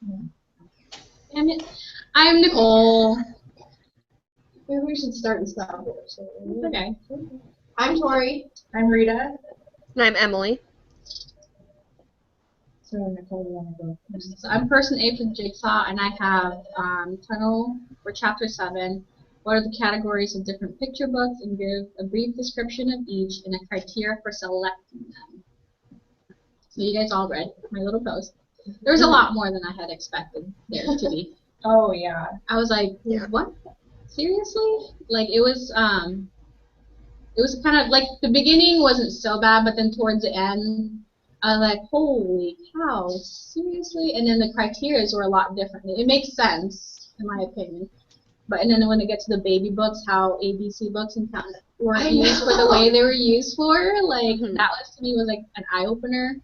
Damn it. I'm Nicole. Maybe we should start and stop here. So. Okay. I'm Tori. I'm Rita. And I'm Emily. So Nicole, you want to go first? So I'm person A for the Jigsaw, and I have Tunnel for Chapter 7. What are the categories of different picture books, and give a brief description of each and a criteria for selecting them. So you guys all read my little post. There was a lot more than I had expected there to be. Oh yeah. I was like, what? Seriously? Like it was kind of like the beginning wasn't so bad, but then towards the end, I was like, holy cow, seriously? And then the criteria were a lot different. It makes sense, in my opinion. But and then when it gets to the baby books, how ABC books and weren't used for the way they were used for, like that was to me was like an eye opener.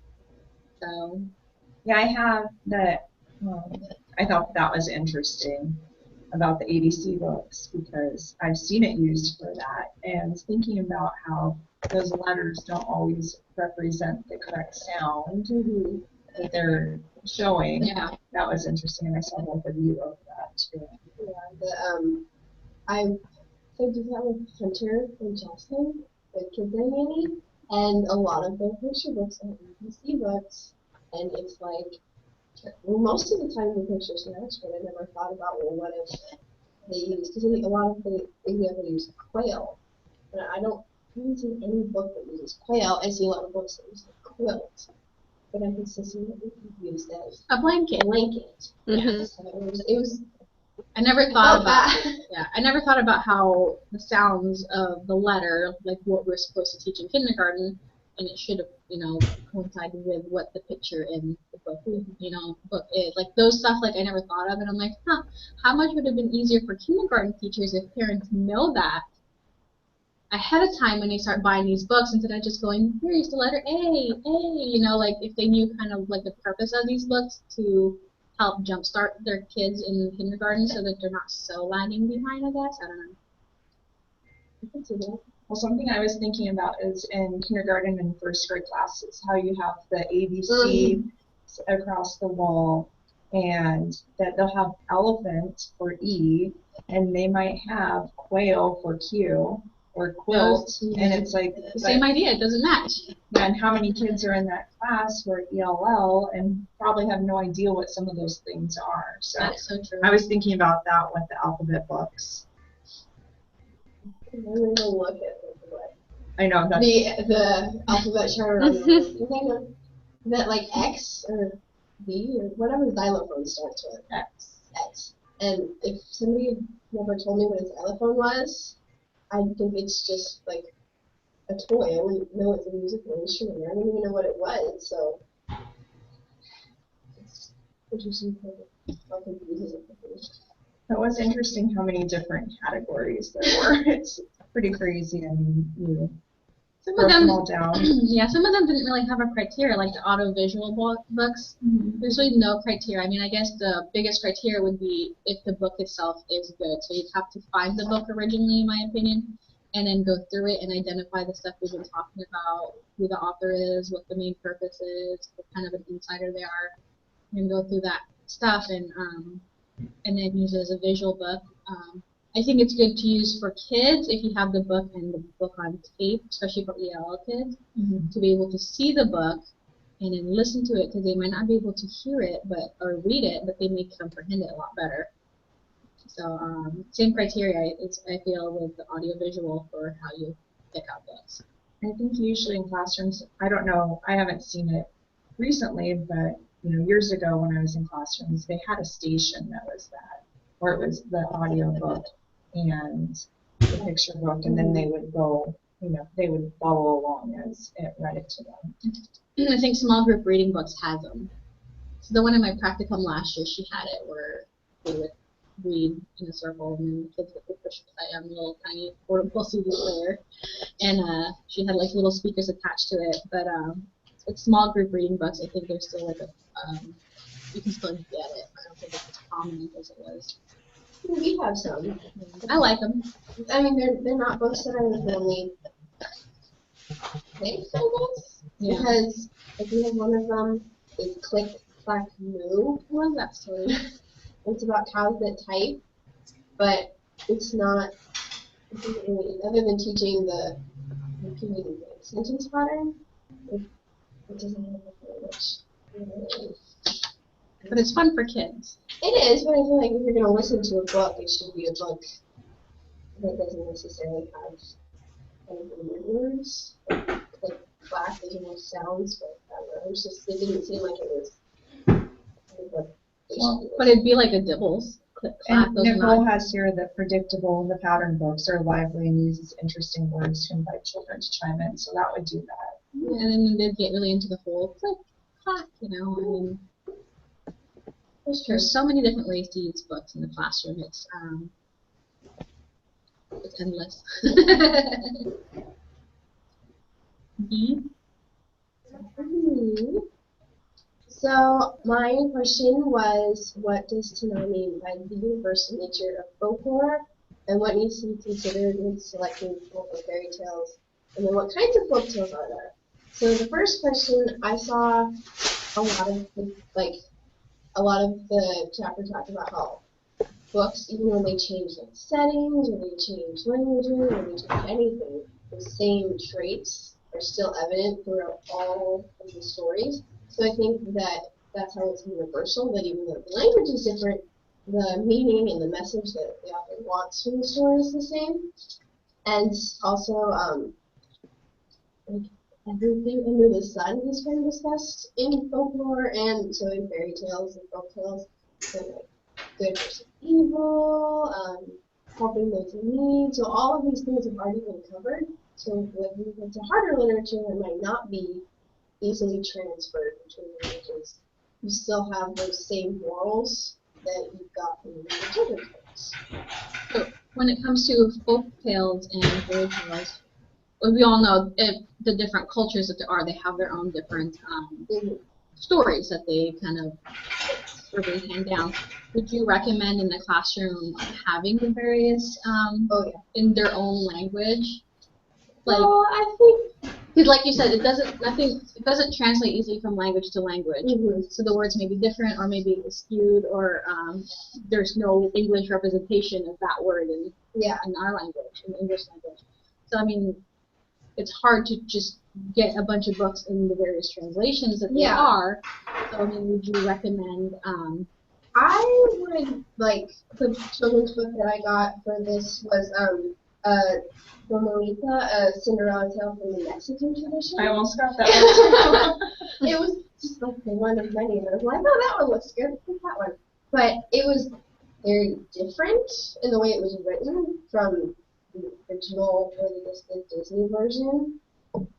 So. Yeah, I have that. I thought that was interesting about the ADC books because I've seen it used for that, and thinking about how those letters don't always represent the correct sound that they're showing. Yeah. That was interesting, and I saw both of you of that too. Yeah, I did that with Hunter and Justin, the Kids Nanny, and a lot of their picture books are ABC books, and it's like, well, most of the time the pictures match, but I never thought about, well, what if they use, because a lot of the examples use quail, but I haven't seen any book that uses quail. I see a lot of books that use quilt, but I consistently used as A blanket. Mm-hmm. So it was I never thought about that. Yeah, I never thought about how the sounds of the letter, like what we're supposed to teach in kindergarten, and it should have, coincided with what the picture in the book, book is. Like those stuff, like I never thought of, and I'm like, how much would have been easier for kindergarten teachers if parents know that ahead of time when they start buying these books, instead of just going, here's the letter A, like if they knew kind of like the purpose of these books to help jumpstart their kids in kindergarten so that they're not so lagging behind, I guess. I don't know. I can see that. Well, something I was thinking about is in kindergarten and first grade classes, how you have the ABC across the wall, and that they'll have elephant for E, and they might have quail for Q, or quilt, and it's like the same idea. It doesn't match. Yeah, and how many kids are in that class for ELL and probably have no idea what some of those things are. So that's so true. I was thinking about that with the alphabet books. I'm going to look at what I know that's the alphabet chart on that like X or B or whatever the xylophone starts with. X. And if somebody never told me what a xylophone was, I'd think it's just like a toy. I wouldn't know it's a musical instrument. I wouldn't even know what it was. So it's interesting how confusing it is. That was interesting how many different categories there were. It's pretty crazy. I mean, you broke them all down. Yeah, some of them didn't really have a criteria, like the audiovisual books. There's really no criteria. I mean, I guess the biggest criteria would be if the book itself is good. So you'd have to find the book originally, in my opinion, and then go through it and identify the stuff we've been talking about, who the author is, what the main purpose is, what kind of an insider they are, and go through that stuff and then use it as a visual book. I think it's good to use for kids if you have the book and the book on tape, especially for ELL kids, to be able to see the book and then listen to it, because they might not be able to hear it or read it, but they may comprehend it a lot better. So same criteria, I feel, with the audiovisual for how you pick out books. I think usually in classrooms, I don't know, I haven't seen it recently, but years ago when I was in classrooms, they had a station that was that, where it was the audio book and the picture book, and then they would go, they would follow along as it read it to them. I think small group reading books has them. So the one in my practicum last year, she had it where they would read in a circle, and then the kids would push play on the little tiny portable CD player, and she had like little speakers attached to it. But it's small group reading books. I think there's still like you can still get it. I don't think it's as prominent as it was. We have some. I like them. I mean, they're not books that I would really think, I guess. Yeah. Because if you have one of them, it's click Black Moo. I love that story. It's about cows that type, but it's not, other than teaching the repeating the sentence pattern, it doesn't have very much. But it's fun for kids. It is, but I feel like if you're going to listen to a book, it should be a book that doesn't necessarily have any weird words. Like black, there's more sounds, but I don't know. It didn't seem like it was. But it'd be like a Dibbles. Click, clap, And those Nicole knots. has here that predictable, the pattern books are lively and uses interesting words to invite children to chime in, so that would do that. And then they'd get really into the whole click, clack, I mean, there's so many different ways to use books in the classroom. It's endless. B. So my question was, what does Tanai mean by the universal nature of folklore, and what needs to be considered when selecting folk or fairy tales, and then what kinds of folk tales are there? So the first question, I saw a lot of the chapter talked about how books, even when they change like settings or they change languages or they change anything, the same traits are still evident throughout all of the stories. So I think that that's how it's universal, that even though the language is different, the meaning and the message that the author wants from the story is the same. And also, like everything under the sun has been discussed in folklore and so in fairy tales and folk tales. So like good versus evil, helping those in need. So all of these things have already been covered. So when you get to harder literature, it might not be easily transferred between languages. You still have those same morals that you've got from the children's books. So when it comes to folk tales and fairy tales, we all know the different cultures that there are. They have their own different stories that they kind of really hand down. Would you recommend in the classroom having the various in their own language? Well, I think because, like you said, it doesn't translate easily from language to language. So the words may be different, or maybe skewed, or there's no English representation of that word in our language, in the English language. So I mean, it's hard to just get a bunch of books in the various translations that they are. So I mean, would you recommend? I would like the children's book that I got for this was for Melita, a Cinderella Tale from the Mexican tradition. I almost got that one too. It was just like one of many, and I was like, oh, that one looks good, pick that one. But it was very different in the way it was written from the original, or the Disney version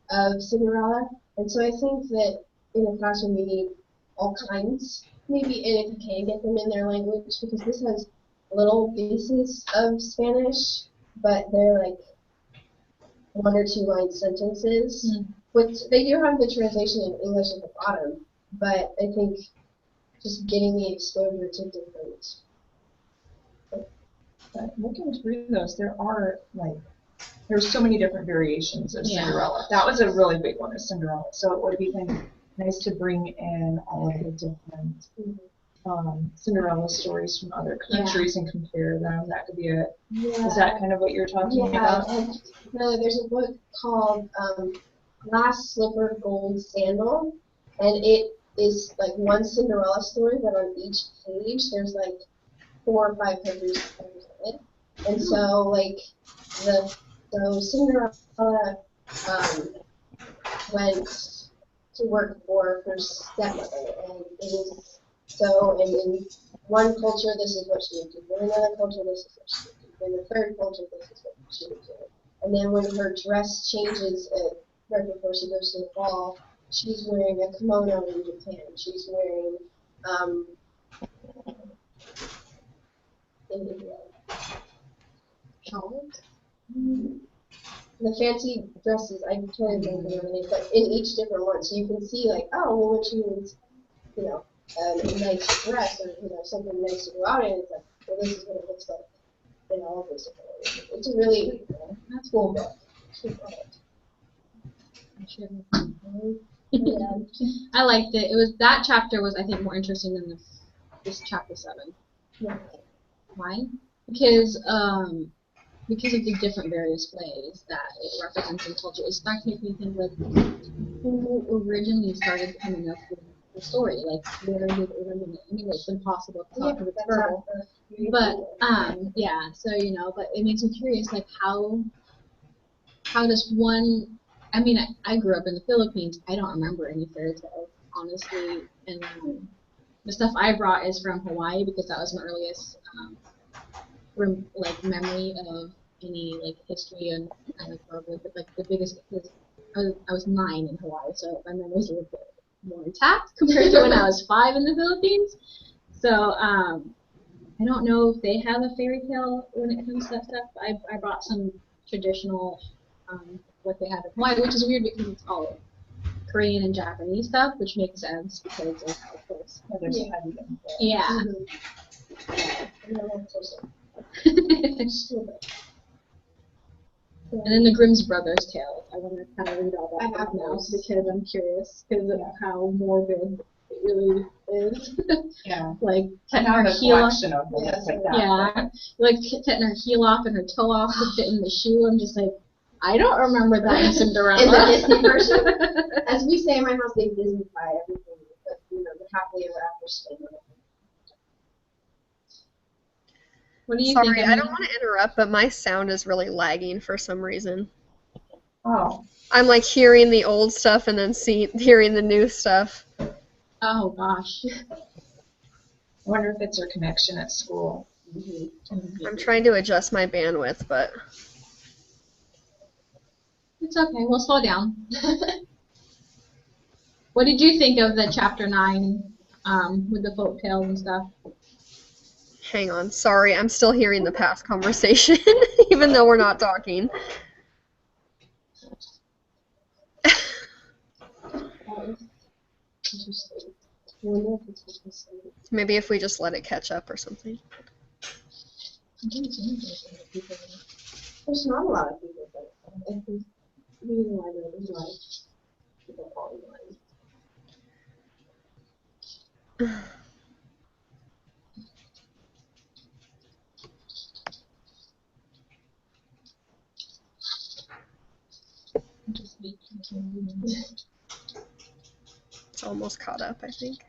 of Cinderella. And so I think that in a classroom we need all kinds, maybe, and if you can get them in their language, because this has little pieces of Spanish, but they're like 1 or 2 line sentences. Which they do have the translation in English at the bottom, but I think just getting the exposure to different. But looking through those, there's so many different variations of Cinderella. That was a really big one of Cinderella. So it would be kind of nice to bring in all of the different Cinderella stories from other countries and compare them. That could be is that kind of what you're talking about? No, there's a book called Glass Slipper Gold Sandal, and it is like one Cinderella story, but on each page there's like 400 or 500 stories in it. And so like Cinderella went to work for her stepmother, and it was and in one culture this is what she would do, in another culture this is what she would do, in the third culture this is what she would do. And then when her dress changes right before she goes to the ball, she's wearing a kimono in Japan. She's wearing the fancy dresses. I can't remember the name, but in each different one, so you can see like, oh, well, when she was, a nice dress or something nice to go out in, it's like, well, this is what it looks like in all of those different ways. It's a really cool book. Yeah. I liked it. It was that chapter was I think more interesting than this chapter 7. Yeah. Why? Because of the different various ways that it represents in culture. It starts making me think like who originally started coming up with the story. Like where did it originate? I mean it's impossible to talk because it's verbal. But yeah, so but it makes me curious like how does one I mean I grew up in the Philippines. I don't remember any fairy tales, honestly, and the stuff I brought is from Hawaii because that was my earliest memory of any like history and kind of but like the biggest because I was 9 in Hawaii, so my memories are a bit more intact compared to when I was 5 in the Philippines. So I don't know if they have a fairy tale when it comes to that stuff. I brought some traditional what they have in Hawaii, which is weird because it's all Korean and Japanese stuff, which makes sense because of course. Yeah. And then the Grimm's Brothers tales. I want to kind of read all that stuff now because I'm curious because of how morbid it really is. Yeah. Like I cutting her have a heel off. collection of them like that. Yeah. Like cutting her heel off and her toe off to fit in the shoe. I'm just like, I don't remember that in Cinderella. In the Disney version? As we say in my house, they Disneyfy everything. But, the happily ever after statement. What do you Sorry, think? I don't want to interrupt, but my sound is really lagging for some reason. Oh. I'm like hearing the old stuff and then hearing the new stuff. Oh gosh. I wonder if it's her connection at school. I'm trying to adjust my bandwidth, but It's okay. We'll slow down. What did you think of the chapter 9 with the folk tales and stuff? hang on. Sorry, I'm still hearing the past conversation, even though we're not talking. Maybe if we just let it catch up or something. There's not a lot of people, but I think reading the library is like people falling in line. It's almost caught up, I think.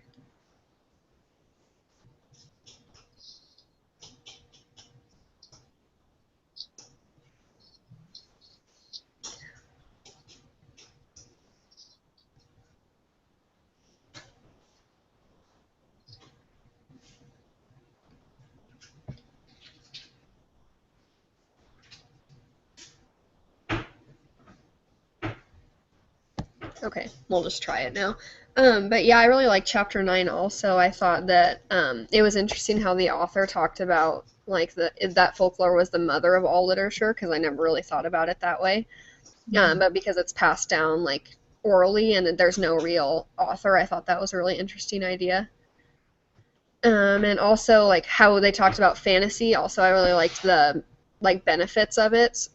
Okay, we'll just try it now. But yeah, I really like chapter 9 also. I thought that it was interesting how the author talked about like that folklore was the mother of all literature, because I never really thought about it that way. But because it's passed down like orally and there's no real author, I thought that was a really interesting idea. And also like how they talked about fantasy. Also, I really liked the like benefits of it,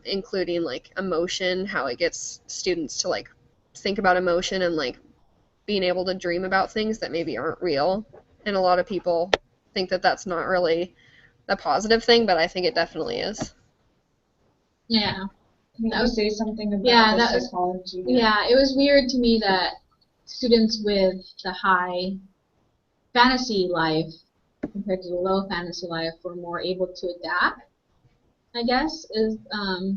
including like emotion, how it gets students to like think about emotion and like being able to dream about things that maybe aren't real. And a lot of people think that that's not really a positive thing, but I think it definitely is. Yeah. Can you say something about the psychology? Yeah, it was weird to me that students with the high fantasy life compared to the low fantasy life were more able to adapt, I guess, is I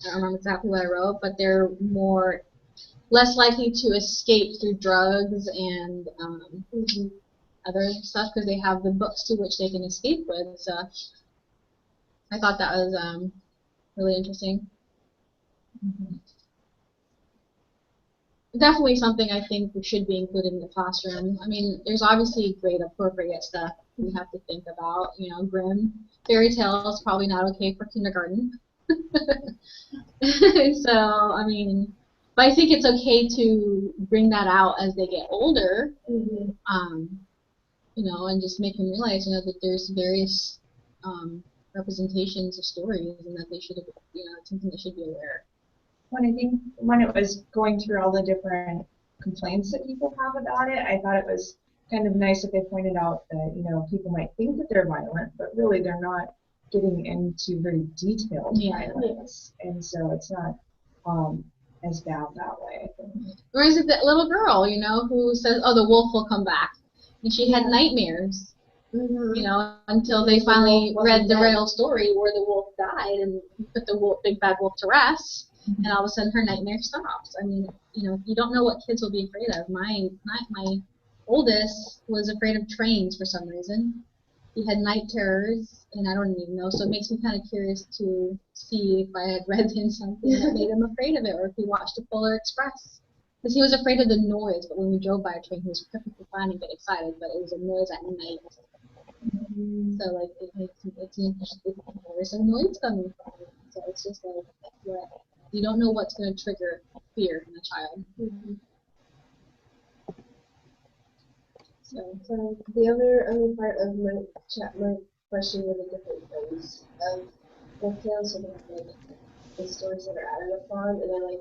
don't remember exactly what I wrote, but they're less likely to escape through drugs and other stuff because they have the books to which they can escape with. So I thought that was really interesting. Definitely something I think should be included in the classroom. I mean, there's obviously grade appropriate stuff we have to think about. Grimm fairy tales probably not okay for kindergarten. So I mean, but I think it's okay to bring that out as they get older. And just make them realize, that there's various representations of stories, and that they should, it's something they should be aware. When I think when it was going through all the different complaints that people have about it. I thought it was kind of nice that they pointed out that, you know, people might think that they're violent, but really they're not getting into very detailed violence. And so it's not as bad that way, I think. Or is it that little girl, you know, who says, "Oh, the wolf will come back," and she had nightmares, you know, until they finally read the real story where the wolf died and put the big bad wolf to rest, and all of a sudden her nightmare stops. I mean, you know, you don't know what kids will be afraid of. My oldest was afraid of trains for some reason. He had night terrors, and I don't even know, so it makes me kind of curious to see if I had read in something that made him afraid of it, or if he watched the Polar Express. Because he was afraid of the noise, but when we drove by a train, he was perfectly fine and get excited, but it was a noise at night. So, like, it's interesting, where's the noise coming from? So it's just like, you don't know what's going to trigger fear in a child. So the other part of my question were the different things of book tales, so like the stories that are added upon, and I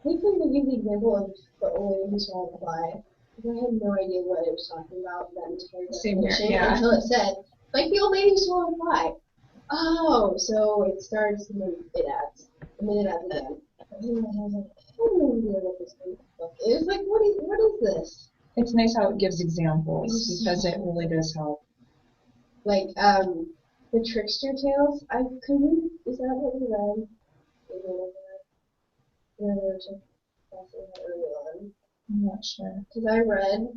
think I'm gonna give the example of the old lady who swallowed a fly. Because I had no idea what it was talking about that entire definition until it said, like the old lady who swallowed a fly. Oh, so it starts and then it adds, and then it adds again. And I was like, I don't know what this book is. Like, what is this? It's nice how it gives examples because it really does help. Like, the Trickster Tales, I couldn't, is that what you read? Early on. I'm not sure. Because I read,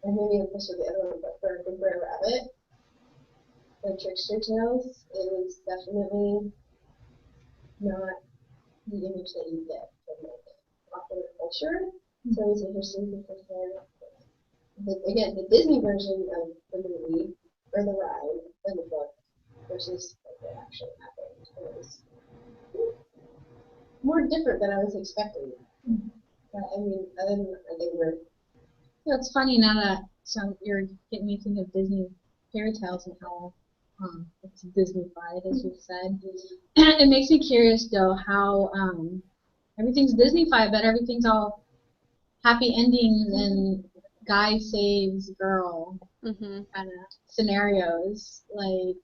and maybe this was the other one, but for Big Bear Rabbit, the Trickster Tales, it was definitely not the image that you get from like popular culture. So it was interesting to compare, again, the Disney version of the movie, or the ride, or the book, versus like, what actually happened. It was more different than I was expecting. But I mean, other than that, they were. Yeah, it's funny now that you're getting me thinking of Disney fairy tales and how it's Disney-fied, as you said. It makes me curious, though, how everything's Disney-fied, but everything's all happy endings and guy saves girl kind of scenarios. Like,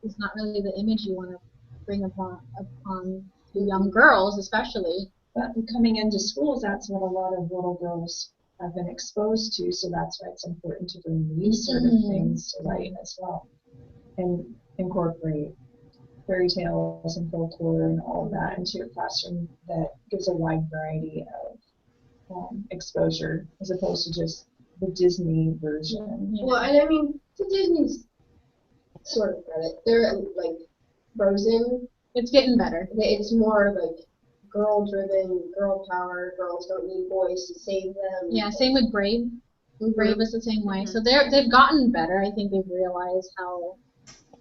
it's not really the image you want to bring upon the young girls, especially. But coming into schools, that's what a lot of little girls have been exposed to, so that's why it's important to bring these sort of things to light as well, and incorporate fairy tales and folklore and all of that into your classroom. That gives a wide variety of exposure as opposed to just the Disney version. Yeah. Well, and I mean, to Disney's sort of credit, they're like Frozen. It's getting better. It's more like girl-driven, girl power. Girls don't need boys to save them. Yeah, same with Brave. Brave is the same way. So they've gotten better. I think they've realized how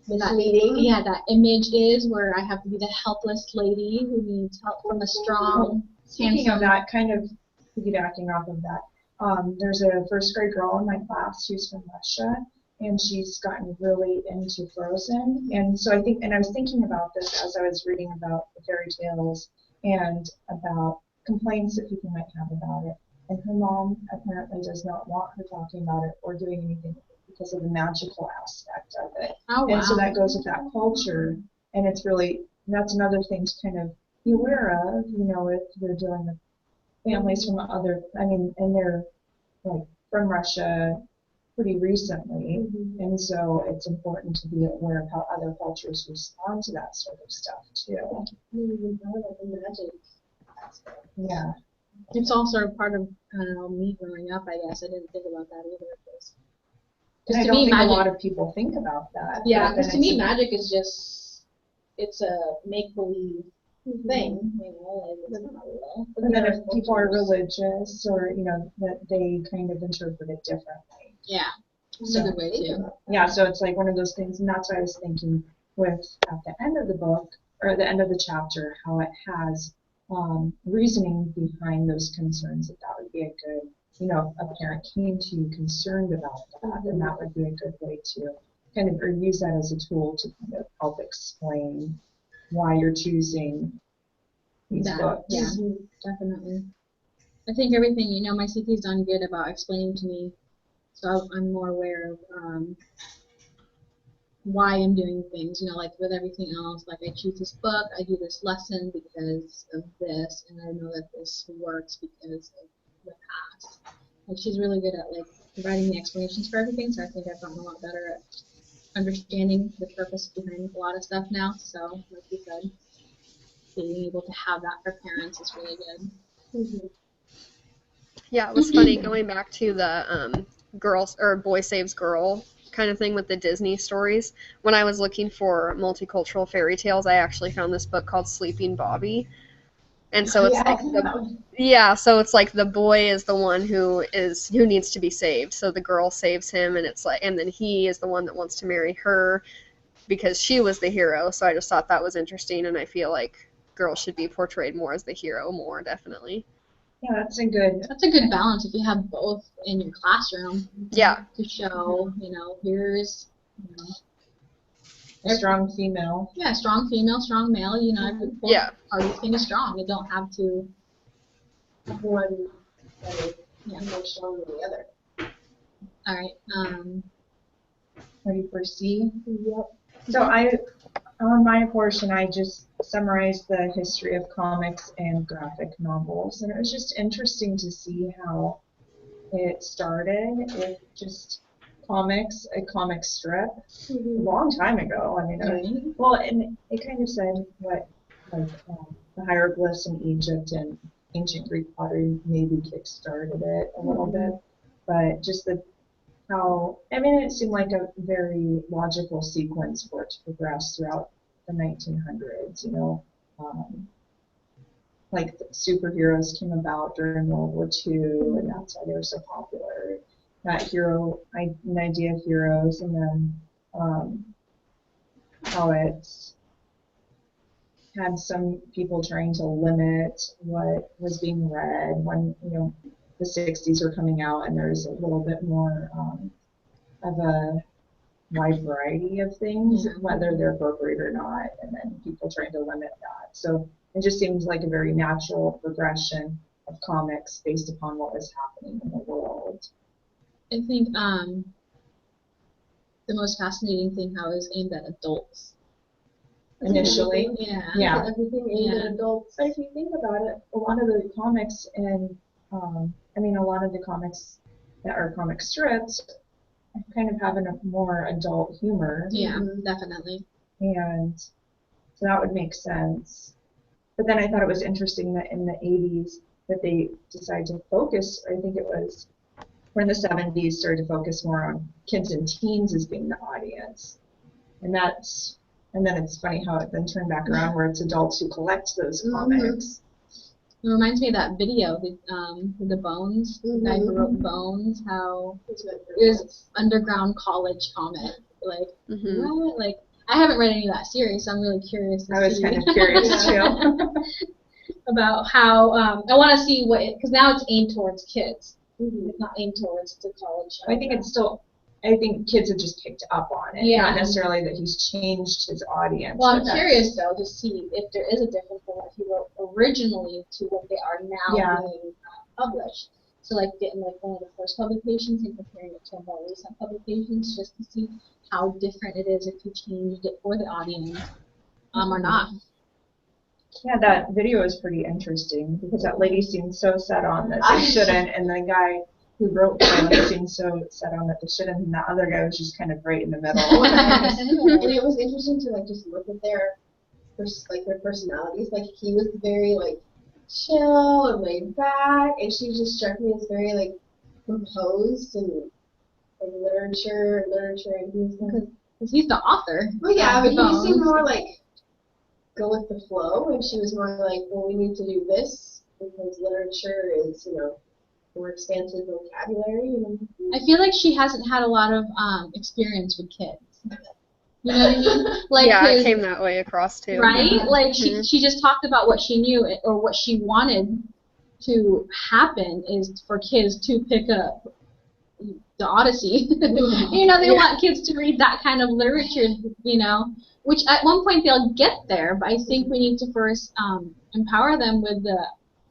misleading. That image is, where I have to be the helpless lady who needs help from a strong, Speaking of that, kind of piggybacking off of that, there's a first grade girl in my class who's from Russia, and she's gotten really into Frozen. And so I was thinking about this as I was reading about the fairy tales and about complaints that people might have about it. And her mom apparently does not want her talking about it or doing anything because of the magical aspect of it. Oh, wow. And so that goes with that culture, and that's another thing to kind of be aware of, you know, if you're dealing with families from and they're like from Russia pretty recently, and so it's important to be aware of how other cultures respond to that sort of stuff too. Yeah. It's also part of, I don't know, me growing up, I guess. I didn't think about that either. Because I don't think a lot of people think about that. Yeah, because to me, magic is just, it's a make-believe thing, you know, and it's not real. And then if people are religious or, you know, that they kind of interpret it differently. Yeah, that's a good way too. Yeah, so it's like one of those things, and that's what I was thinking with at the end of the book, or the end of the chapter, how it has reasoning behind those concerns, that would be a good, you know, if a parent came to you concerned about that, then that would be a good way to kind of, or use that as a tool to kind of help explain why you're choosing these books. Yeah, definitely. I think everything, my CP's done good about explaining to me, so I'm more aware of why I'm doing things, like with everything else, like I choose this book, I do this lesson because of this, and I know that this works because of the past. Like she's really good at like providing the explanations for everything, so I think I've gotten a lot better at understanding the purpose behind a lot of stuff now. So, like you said, being able to have that for parents is really good. Mm-hmm. Yeah, it was funny going back to the girls or boy saves girl kind of thing with the Disney stories. When I was looking for multicultural fairy tales, I actually found this book called Sleeping Bobby. And so it's so it's like the boy is the one who needs to be saved. So the girl saves him, and it's like, and then he is the one that wants to marry her because she was the hero. So I just thought that was interesting, and I feel like girls should be portrayed more as the hero more, definitely. Yeah, that's a good balance if you have both in your classroom. Yeah. To show, here's, a strong female. Yeah, strong female, strong male. Everything is strong. You don't have to have one that is more strong than the other. All right. Ready for C? Yep. So on my portion, I just summarized the history of comics and graphic novels, and it was just interesting to see how it started with just comics, a comic strip, a long time ago. I mean, and it kind of said what, like, the hieroglyphs in Egypt and ancient Greek pottery maybe kick-started it a little bit, but just it seemed like a very logical sequence for it to progress throughout the 1900s, like the superheroes came about during World War II, and that's why they were so popular. That an idea of heroes, and then how it had some people trying to limit what was being read when, the 60s were coming out, and there's a little bit more of a wide variety of things, whether they're appropriate or not, and then people trying to limit that. So it just seems like a very natural progression of comics based upon what was happening in the world. I think the most fascinating thing how it was aimed at adults. Initially. Yeah. Everything aimed at adults. But if you think about it, a lot of the comics and a lot of the comics that are comic strips kind of have a more adult humor. Yeah, definitely. And so that would make sense. But then I thought it was interesting that in the 80s that they decided to focus, I think it was, or in the 70s, started to focus more on kids and teens as being the audience. And then it's funny how it then turned back around where it's adults who collect those comics. It reminds me of that video, the Bones, the guy who wrote Bones, how it was underground college comic. Like, what? Like, I haven't read any of that series, so I'm really curious to see. I was kind of curious, too. About how, I want to see because now it's aimed towards kids. It's not aimed towards the college. I think kids have just picked up on it, not necessarily that he's changed his audience. Well, I'm curious, though, to see if there is a difference from what he wrote originally to what they are now being published. So, like, getting like one of the first publications and comparing it to more recent publications, just to see how different it is if he changed it for the audience or not. Yeah, that video is pretty interesting because that lady seemed so set on that they shouldn't, and the guy who wrote it seemed so set on that they shouldn't, and the other guy was just kind of right in the middle. And it was interesting to like just look at their personalities. Like he was very like chill and laid back, and she just struck me as very like composed and like literature and because he's the author. Well, yeah, but he seemed more like go with the flow, and she was more like, well, we need to do this because literature is more expansive vocabulary. I feel like she hasn't had a lot of experience with kids. You know what I mean? Like, it came that way across too. Right? Like she just talked about what she knew or what she wanted to happen is for kids to pick up the Odyssey. They want kids to read that kind of literature, which at one point they'll get there, but I think we need to first empower them with the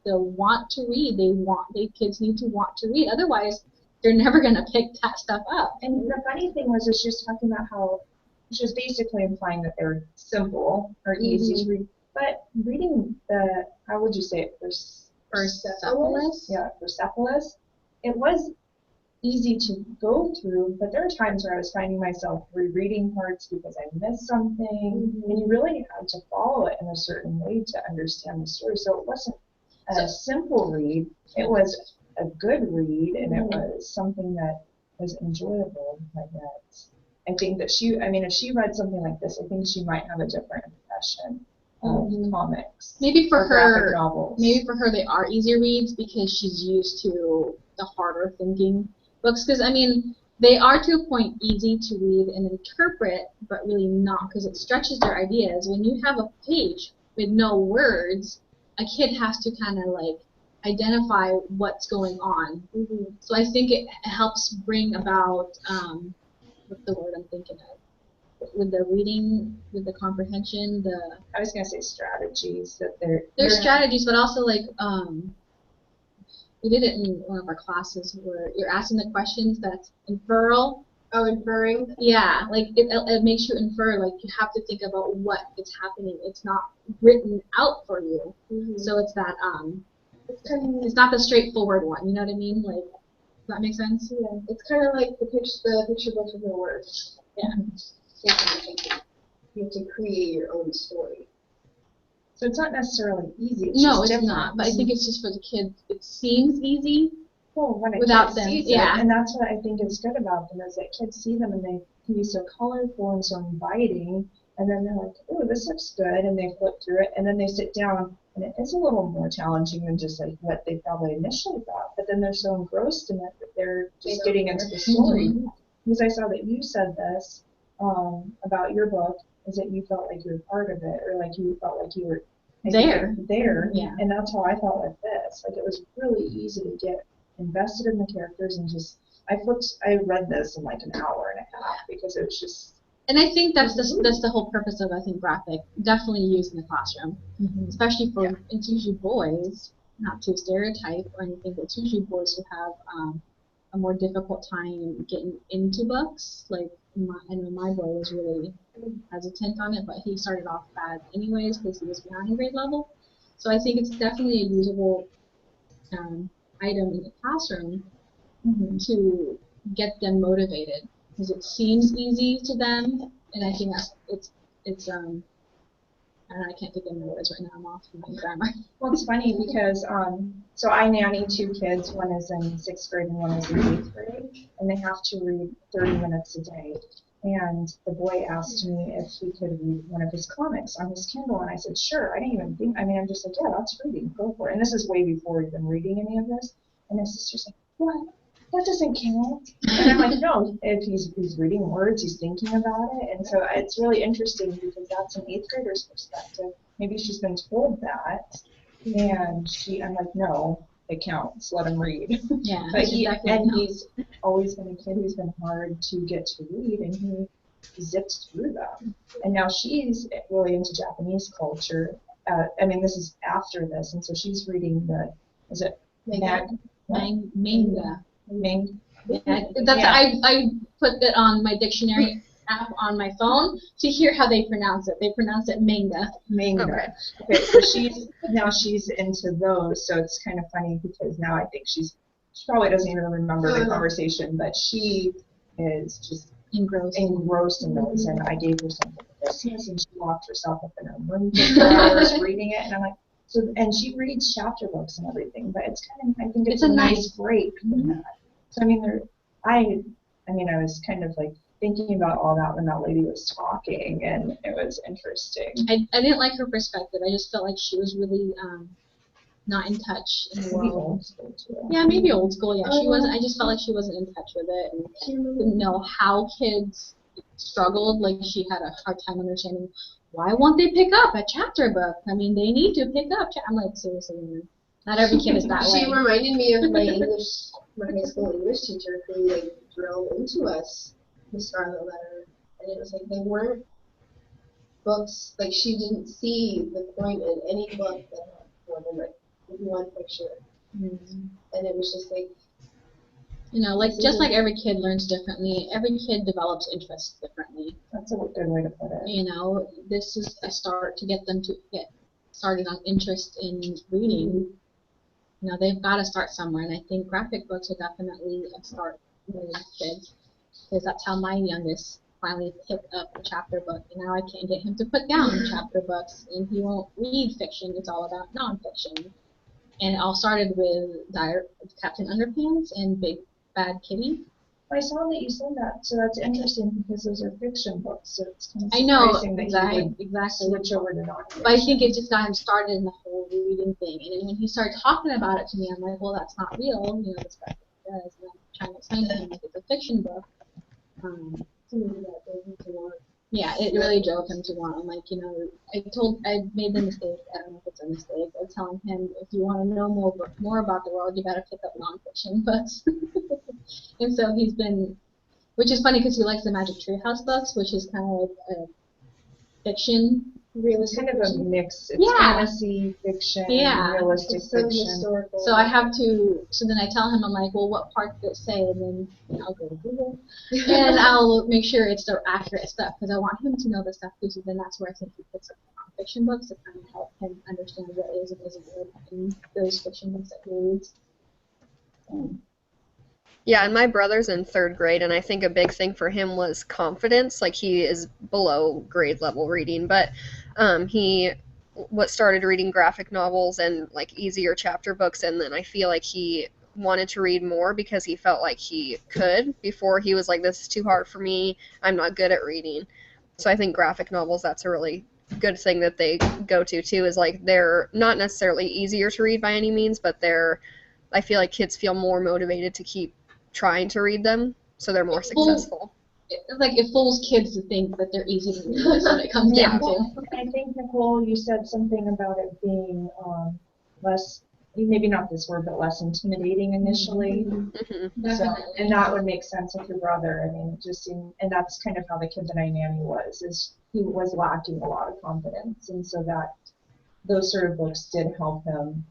want to read. Kids need to want to read. Otherwise, they're never gonna pick that stuff up. And the funny thing was, she was talking about how she was basically implying that they're simple or easy to read. But reading the, how would you say it, Persepolis? Yeah, Persepolis. It was easy to go through, but there were times where I was finding myself rereading parts because I missed something, and you really had to follow it in a certain way to understand the story. So it wasn't a simple read. It was a good read, and it was something that was enjoyable. Like that, I think that if she read something like this, I think she might have a different impression of comics. Maybe for graphic her, novels. they are easier reads because she's used to the harder thinking books. Because they are to a point easy to read and interpret, but really not, because it stretches their ideas. When you have a page with no words, a kid has to kind of like identify what's going on. So I think it helps bring about what's the word I'm thinking of? With the reading, with the comprehension, I was gonna say strategies that there's strategies, but also like we did it in one of our classes where you're asking the questions that's inferral. Oh, inferring? Yeah, like it makes you infer, like you have to think about what is happening. It's not written out for you. So it's that it's not the straightforward one, you know what I mean? Like, does that make sense? Yeah. It's kind of like the picture books with no words. Yeah. You have to create your own story. So it's not necessarily easy. No, it's not. But I think it's just for the kids. It seems easy. Well, when a without kid them, sees yeah. it, and that's what I think is good about them, is that kids see them and they can be so colorful and so inviting, and then they're like, oh, this looks good, and they flip through it, and then they sit down, and it is a little more challenging than just like what they probably initially thought, but then they're so engrossed in it that they're just getting into the story. Because I saw that you said this about your book, is that you felt like you were part of it, or like you felt like you were there. Yeah. And that's how I felt with this. Like, it was really easy to get invested in the characters and just I read this in like an hour and a half because it was just. And I think that's the whole purpose of, I think, graphic, definitely used in the classroom, especially for it's usually boys, not to stereotype or anything, but it's usually boys who have a more difficult time getting into books. Like I know my boy was really hesitant on it, but he started off bad anyways because he was behind grade level. So I think it's definitely a usable item in the classroom to get them motivated, because it seems easy to them, and I think it's I can't think of my words right now. I'm off my grammar. Well, it's funny because so I nanny 2 kids. One is in 6th grade and one is in 8th grade, and they have to read 30 minutes a day. And the boy asked me if he could read one of his comics on his Kindle, and I said, sure. I didn't even think. I'm just like, yeah, that's reading. Go for it. And this is way before even reading any of this. And his sister's like, what? That doesn't count. And I'm like, no, if he's reading words, he's thinking about it. And so it's really interesting because that's an 8th grader's perspective. Maybe she's been told that, and I'm like, no, it counts. Let him read. Yeah. But he's always been a kid who's been hard to get to read, and he zipped through them. And now she's really into Japanese culture. This is after this, and so she's reading manga. I put it on my dictionary app on my phone to hear how they pronounce it. They pronounce it manga. Manga. Okay, so she's into those, so it's kind of funny because now I think she probably doesn't even remember the conversation, but she is just engrossed in those, and I gave her something for Christmas, and she locked herself up in her room for 4 hours reading it, and I'm like, so, and she reads chapter books and everything, but it's kind of, I think it's a nice break from that. So I was kind of like thinking about all that when that lady was talking, and it was interesting. I didn't like her perspective. I just felt like she was really not in touch in the world. Old school too. Yeah, maybe old school. Yeah, she wasn't. I just felt like she wasn't in touch with it, and didn't know how kids struggled. Like she had a hard time understanding why won't they pick up a chapter book. They need to pick up. I'm like, seriously, man. Not every kid is that way. She reminded me of my high school English teacher who drilled into us the Scarlet Letter, and it was like they weren't books. Like she didn't see the point in any book that had more than one picture. And it was just like, You know, like just like every kid learns differently, every kid develops interests differently. That's a good way to put it. You know, this is a start to get them to get started on interest in reading. You know, they've got to start somewhere, and I think graphic books are definitely a start for kids, because that's how my youngest finally picked up a chapter book, and now I can't get him to put down chapter books, and he won't read fiction. It's all about nonfiction. And it all started with Captain Underpants and Big Bad Kitty. I saw that you said that, so that's interesting because those are fiction books, so it's kind of I know, surprising that you would exactly. switch over to nonfiction. But I think it just got him started in the whole reading thing. And then when he started talking about it to me, I'm like, well, that's not real. You know, this graphic does. And I'm trying to explain to him like it's a fiction book. Yeah, it really drove him to want. I'm like, you know, I made the mistake. I don't know if it's a mistake. Of telling him, if you want to know more about the world, you got to pick up nonfiction books. And so he's been, which is funny because he likes the Magic Treehouse books, which is kind of like a fiction. It's kind of a mix. It's Yeah. fantasy fiction, Yeah. realistic it's so fiction. historical. So I have to. So then I tell him, I'm like, well, what part did it say? And then I'll go to Google, and I'll make sure it's the accurate stuff because I want him to know the stuff too. So then that's where I think he picks up the nonfiction books to kind of help him understand what is and isn't good in those fiction books that he reads. Yeah, and my brother's in third grade, and I think a big thing for him was confidence. Like, he is below grade level reading, but he started reading graphic novels and like easier chapter books, and then I feel like he wanted to read more because he felt like he could. Before, he was like, this is too hard for me, I'm not good at reading. So I think graphic novels, that's a really good thing that they go to too, is like they're not necessarily easier to read by any means, but I feel like kids feel more motivated to keep trying to read them, so they're more successful. Like it fools kids to think that they're easy to read. That's what it comes down to. I think, Nicole, you said something about it being less, maybe not this word, but less intimidating initially. Mm-hmm. So, and that would make sense with your brother. I mean, it just seemed, and that's kind of how the kid that I nanny was. Is he was lacking a lot of confidence, and so that those sort of books did help him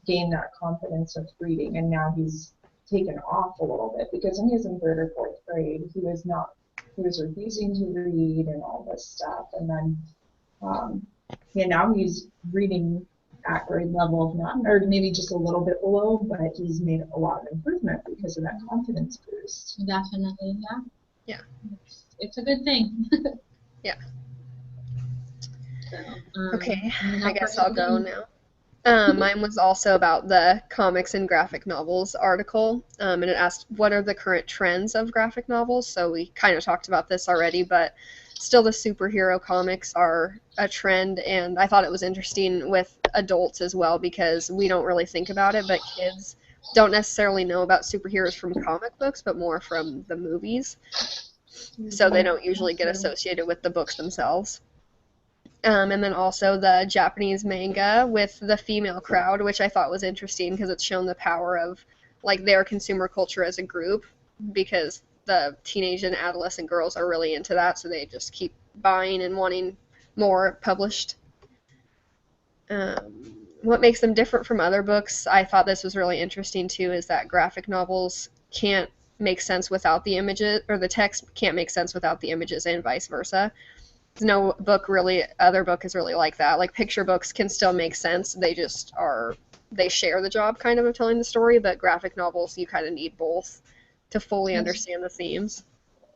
gain that confidence of reading. And now he's taken off a little bit because when he was in third or fourth grade, he was refusing to read and all this stuff. And then, now he's reading at grade level, or maybe just a little bit below, but he's made a lot of improvement because of that confidence boost. Definitely, yeah. Yeah. It's a good thing. Yeah. So, okay, I guess I'll go now. Mine was also about the comics and graphic novels article, and it asked what are the current trends of graphic novels. So we kind of talked about this already, but still the superhero comics are a trend, and I thought it was interesting with adults as well because we don't really think about it, but kids don't necessarily know about superheroes from comic books, but more from the movies. So they don't usually get associated with the books themselves. And then also the Japanese manga with the female crowd, which I thought was interesting because it's shown the power of like their consumer culture as a group, because the teenage and adolescent girls are really into that, so they just keep buying and wanting more published. What makes them different from other books, I thought this was really interesting too, is that graphic novels can't make sense without the images, or the text can't make sense without the images, and vice versa. No other book is really like that. Like picture books can still make sense. They just they share the job kind of telling the story, but graphic novels, you kind of need both to fully understand the themes.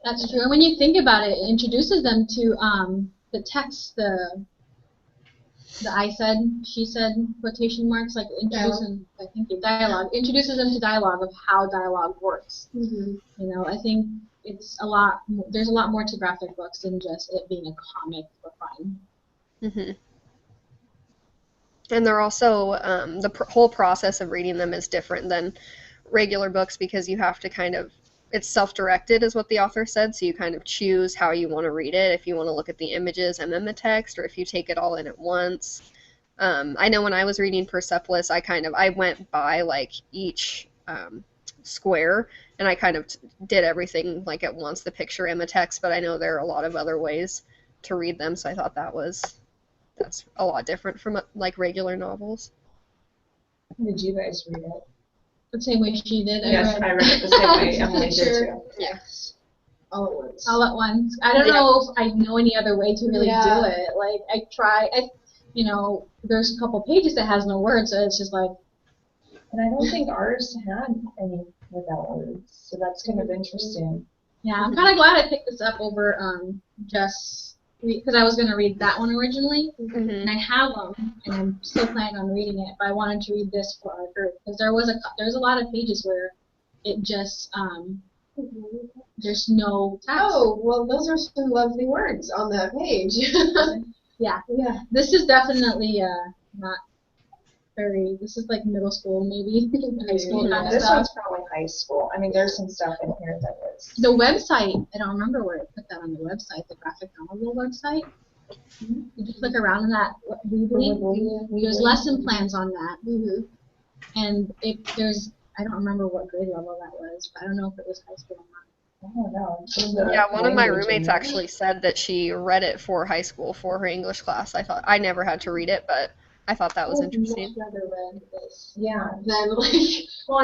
That's true. And when you think about it, it introduces them to the text, the I said, she said, quotation marks, like introducing, I think the dialogue, introduces them to dialogue of how dialogue works. You know, I think there's a lot more to graphic books than just it being a comic for fun. And they're also, the whole process of reading them is different than regular books because you have to it's self-directed is what the author said, so you kind of choose how you want to read it, if you want to look at the images and then the text, or if you take it all in at once. I know when I was reading Persepolis, I went by like each square, and I kind of did everything like at once, the picture and the text, but I know there are a lot of other ways to read them, so I thought that's a lot different from like regular novels. Did you guys read it? The same way she did. Yes, I read it the same way Emily did too. Yes. All at once. All at once. I don't know if I know any other way to really do it. Like, there's a couple pages that has no words, so it's just like. And I don't think ours had any without words, so that's kind of interesting. Yeah, I'm kind of glad I picked this up over because I was going to read that one originally, and I have them, and I'm still planning on reading it, but I wanted to read this for our group, because there's a lot of pages where it just, there's no text. Oh, well, those are some lovely words on that page. Yeah. Yeah. This is definitely not very, this is like middle school, maybe, high school kind of This stuff. one's probably high school. I mean, there's some stuff in here that is. The website, I don't remember where I put that on the website, the graphic novel website. Did you click around on that? There's lesson plans on that. And I don't remember what grade level that was, but I don't know if it was high school or not. I don't know. Yeah, one of my roommates actually said that she read it for high school for her English class. I never had to read it, but I thought that was interesting. I've never read this. Yeah. Then, Well,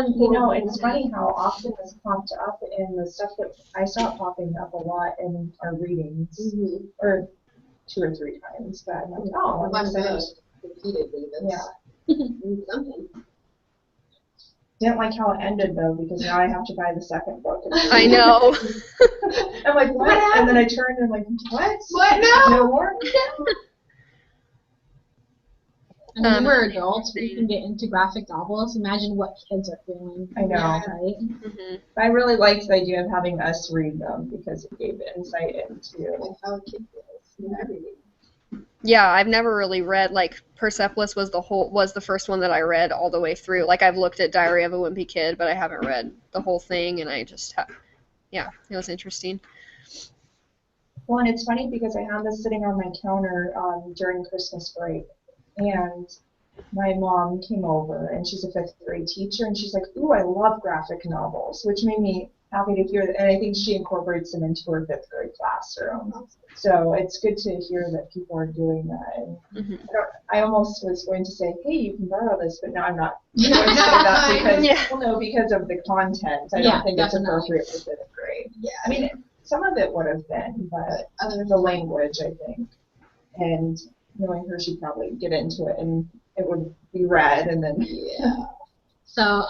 and it's funny how often this popped up in the stuff that I saw it popping up a lot in our readings, or 2 or 3 times. But I'm like, oh, I'm excited. repeatedly. Yeah. Something. Didn't like how it ended though, because now I have to buy the second book. I know. I'm like, what? And then I turned and I'm like, what? What? No. No more? And when we're adults, we can get into graphic novels. Imagine what kids are feeling. I know. Right? I really liked the idea of having us read them because it gave insight into Like how a kid feels and everything. Yeah, I've never really read, like, Persepolis was the first one that I read all the way through. Like, I've looked at Diary of a Wimpy Kid, but I haven't read the whole thing, and I just yeah, it was interesting. Well, and it's funny because I had this sitting on my counter during Christmas break, and my mom came over, and she's a 5th grade teacher, and she's like, ooh, I love graphic novels, which made me happy to hear that, and I think she incorporates them into her 5th grade classroom. So it's good to hear that people are doing that. And I almost was going to say, hey, you can borrow this, but now I'm not going to say that because, well, no, because of the content. I don't think it's appropriate for 5th grade. Yeah. I mean, some of it would have been, but other than the language, I think. And knowing her, she'd probably get into it, and it would be read, and then, So,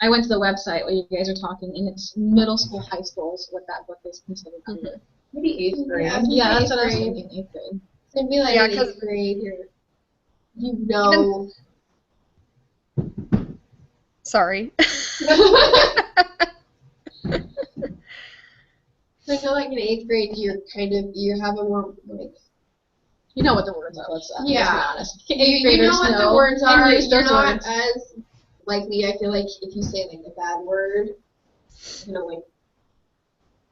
I went to the website where you guys are talking, and it's middle school, high school is what that book is considered under. Maybe 8th grade. Yeah, that's what I was thinking, 8th grade. So it'd be like in 8th grade, you know. Sorry. I feel like in 8th grade, you have a more, like, you know what the words are, let's be honest. You know what the words are, you're not words. as likely, I feel like, if you say, like, a bad word, like,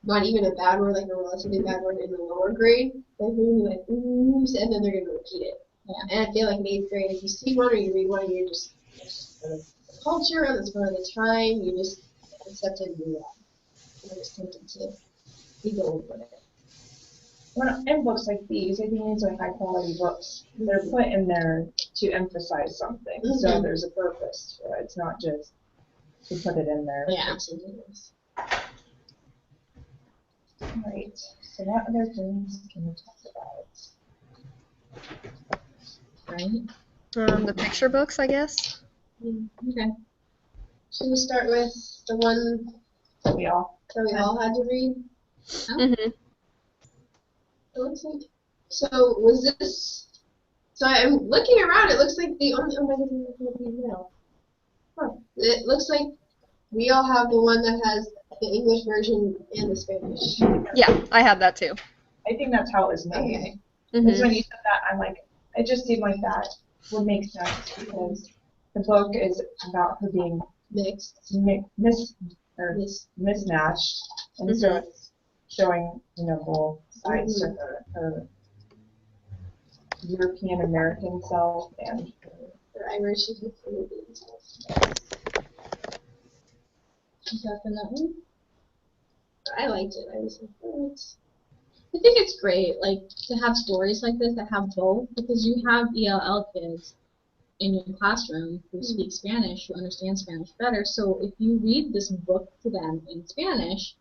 not even a bad word, like a relatively bad word in the lower grade, they're going to be like, ooh, and then they're going to repeat it. Yeah. And I feel like in 8th grade, if you see one or you read one, you're just, that's part of the culture, that's part of the time, you just accept it and move on. You're just tempted to be going with it. Well, in books like these, I think these are high quality books. They're put in there to emphasize something, so there's a purpose to it. It's not just to put it in there. Yeah. Right. So what other things can we talk about? Right. The picture books, I guess. Okay. Should we start with the one that we all had to read? Mm-hmm. So was this? So I'm looking around. It looks like the only. Oh my goodness! It looks like we all have the one that has the English version and the Spanish. Yeah, I had that too. I think that's how it was made. Okay. Because when you said that, I'm like, it just seemed like that would make sense because the book is about her being mismatched, and so it's showing, both sides to her European American self and her Irish and Canadian self. Definitely. I liked it. I was like, oh, I think it's great, like, to have stories like this that have both, because you have ELL kids in your classroom who speak Spanish, who understand Spanish better. So if you read this book to them in Spanish,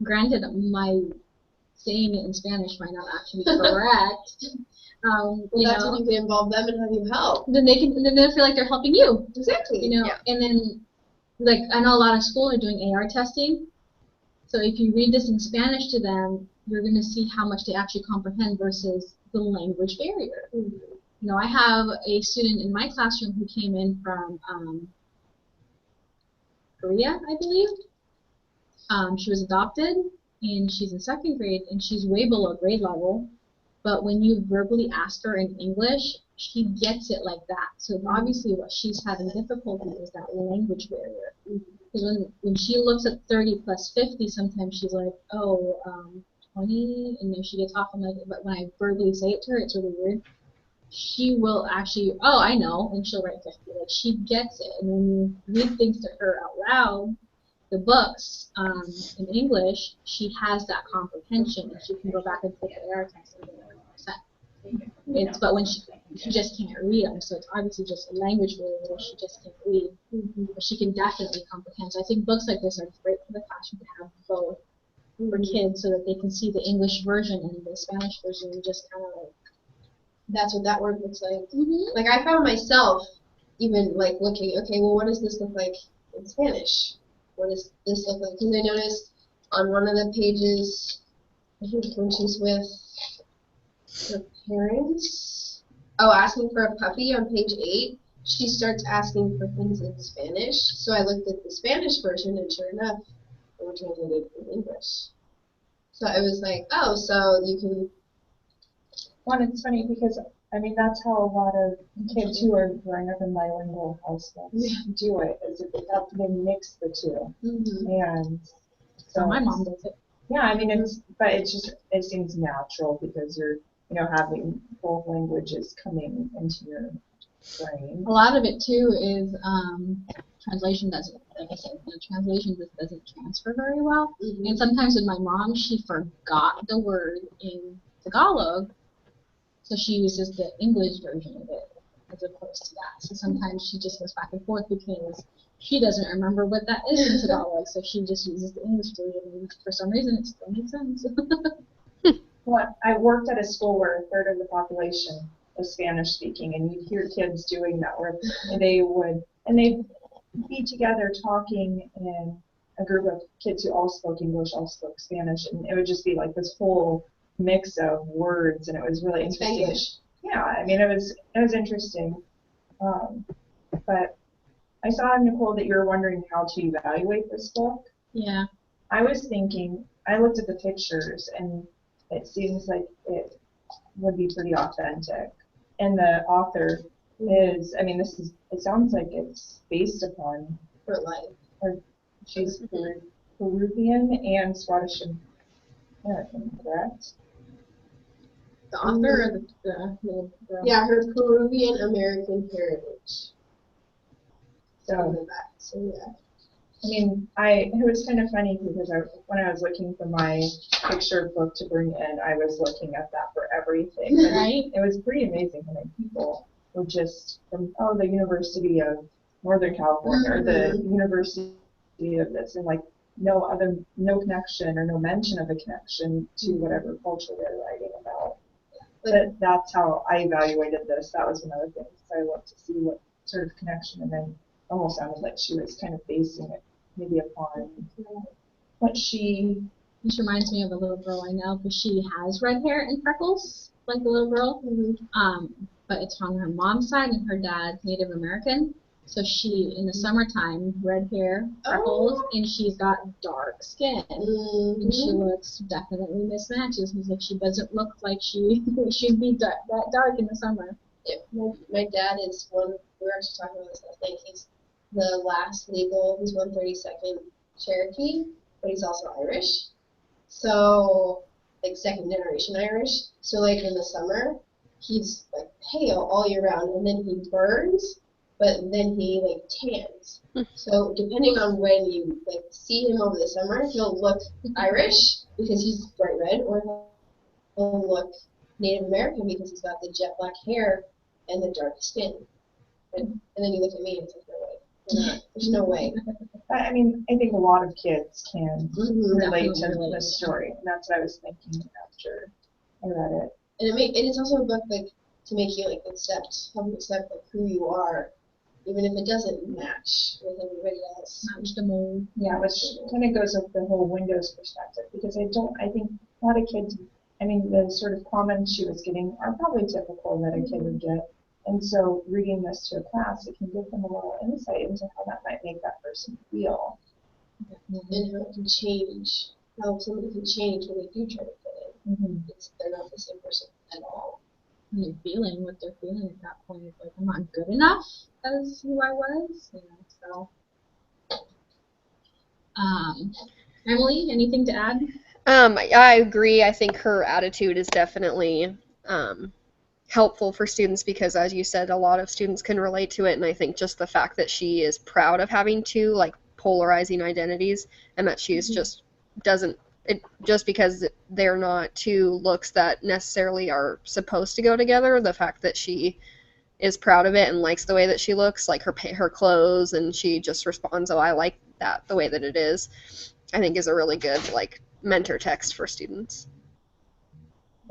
granted, my saying it in Spanish might not actually be correct. Well, that's when you can involve them and have you help. Then they'll feel like they're helping you. Exactly. You know, Yeah. and then, like, I know a lot of schools are doing AR testing. So if you read this in Spanish to them, you're going to see how much they actually comprehend versus the language barrier. Mm-hmm. You know, I have a student in my classroom who came in from Korea, I believe. She was adopted, and she's in 2nd grade, and she's way below grade level. But when you verbally ask her in English, she gets it like that. So obviously what she's having difficulty is that language barrier. Because when she looks at 30 plus 50, sometimes she's like, oh, 20, and then she gets off. I'm like, but when I verbally say it to her, it's really weird. She will actually, oh, I know, and she'll write 50. Like, she gets it. And when you read things to her out loud, the books in English, she has that comprehension, and she can go back and take the AR test and get 100%. It's, but when she just can't read them, so it's obviously just a language barrier where she just can't read. But she can definitely comprehend. So I think books like this are great for the classroom to have both for kids, so that they can see the English version and the Spanish version, and just kind of like. That's what that word looks like. Like, I found myself even, like, looking, okay, well, what does this look like in Spanish? What does this look like? Because I noticed on one of the pages, I think when she's with her parents, asking for a puppy on page 8, she starts asking for things in Spanish. So I looked at the Spanish version, and sure enough, they were translated in English. So I was like, oh, so you can. Well, it's funny because, I mean, that's how a lot of kids who are growing up in bilingual households do it, is that they mix the two. And so my mom does it. Yeah, I mean, it seems natural because you're, having both languages coming into your brain. A lot of it too is translation doesn't, like I said, translation just doesn't transfer very well. And sometimes with my mom, she forgot the word in Tagalog, so she uses the English version of it as opposed to that. So sometimes she just goes back and forth because she doesn't remember what that is in Tagalog, so she just uses the English version, and for some reason it still makes sense. Well, I worked at a school where a third of the population was Spanish speaking, and you'd hear kids doing that, where they'd be together talking in a group of kids who all spoke English, all spoke Spanish, and it would just be like this whole mix of words, and it was really interesting. English. Yeah, I mean, it was interesting. But I saw, Nicole, that you were wondering how to evaluate this book. Yeah. I was thinking, I looked at the pictures, and it seems like it would be pretty authentic. And the author is, I mean, it sounds like it's based upon her life. She's Peruvian and Scottish American, correct? The author or the little girl? Yeah, her Peruvian American heritage. So yeah. I mean, it was kind of funny because when I was looking for my picture book to bring in, I was looking at that for everything. Right. It was pretty amazing how many people were just from, the University of Northern California or the University of this, and like no connection or no mention of a connection to whatever culture they're writing about. But that's how I evaluated this. That was one of the things. I looked to see what sort of connection, and then almost sounded like she was kind of basing it maybe upon what she. This reminds me of a little girl I know because she has red hair and freckles, like the little girl. But it's on her mom's side, and her dad's Native American. So she, in the summertime, red hair, freckles, and she's got dark skin. And she looks definitely mismatches. Like she doesn't look like she'd be that dark in the summer. Yeah, my dad is one. We were actually talking about this last night. He's the last legal. He's 132nd Cherokee, but he's also Irish. So, like, second generation Irish. So, like, in the summer, he's like pale all year round, and then he burns, but then he like tans. So, depending on when you like see him over the summer, he'll look Irish because he's bright red, or he'll look Native American because he's got the jet black hair and the dark skin. And then you look at me and it's like, no way. There's no way. I mean, I think a lot of kids can relate to Definitely. the story, and that's what I was thinking after I read it. And it is also a book like to make you like accept like who you are, even if it doesn't match with everybody else. Match the mold. Yeah, which kind of goes with the whole Windows perspective, because I think a lot of kids, I mean, the sort of comments she was getting are probably typical that a kid would get. And so reading this to a class, it can give them a little insight into how that might make that person feel. And how it can change, how somebody can change when they do try to fit in. They're not the same person at all. And they're feeling what they're feeling at that point. It's like, I'm not good enough as who I was, so. Emily, anything to add? I agree. I think her attitude is definitely helpful for students because, as you said, a lot of students can relate to it. And I think just the fact that she is proud of having two like polarizing identities, and that she's just doesn't it just because they're not two looks that necessarily are supposed to go together. The fact that she is proud of it and likes the way that she looks, like her clothes, and she just responds, "Oh, I like that the way that it is," I think is a really good like mentor text for students.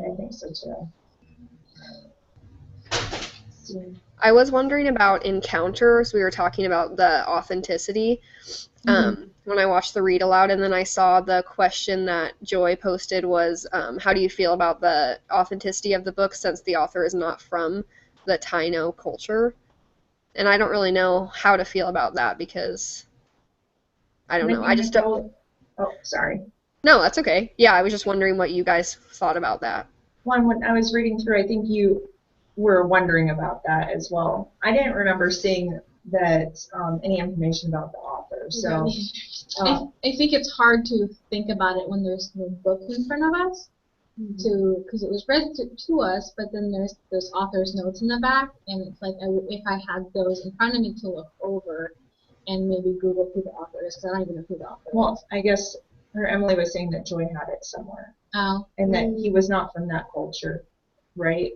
I think so too. I was wondering about encounters. We were talking about the authenticity when I watched the read aloud, and then I saw the question that Joy posted was, how do you feel about the authenticity of the book since the author is not from the Taino culture? And I don't really know how to feel about that because I don't know. I just don't. Oh, sorry. No, that's okay. Yeah, I was just wondering what you guys thought about that. Well, when I was reading through, I think you were wondering about that as well. I didn't remember seeing that any information about the author. So I think it's hard to think about it when there's no book in front of us, because it was read to us, but then there's author's notes in the back, and it's like if I had those in front of me to look over and maybe Google who the author is, because I don't even know who the author is. Well, I guess Emily was saying that Joy had it somewhere. Oh. And that he was not from that culture, right?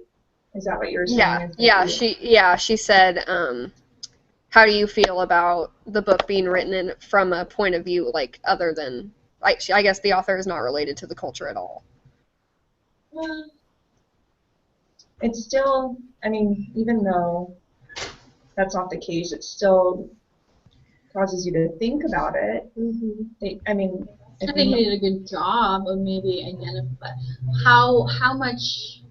Is that what you were saying? She said, how do you feel about the book being written from a point of view like other than, like, I guess the author is not related to the culture at all. It's still, I mean, even though that's not the case, it still causes you to think about it. I mean, I think he did a good job of maybe identifying how much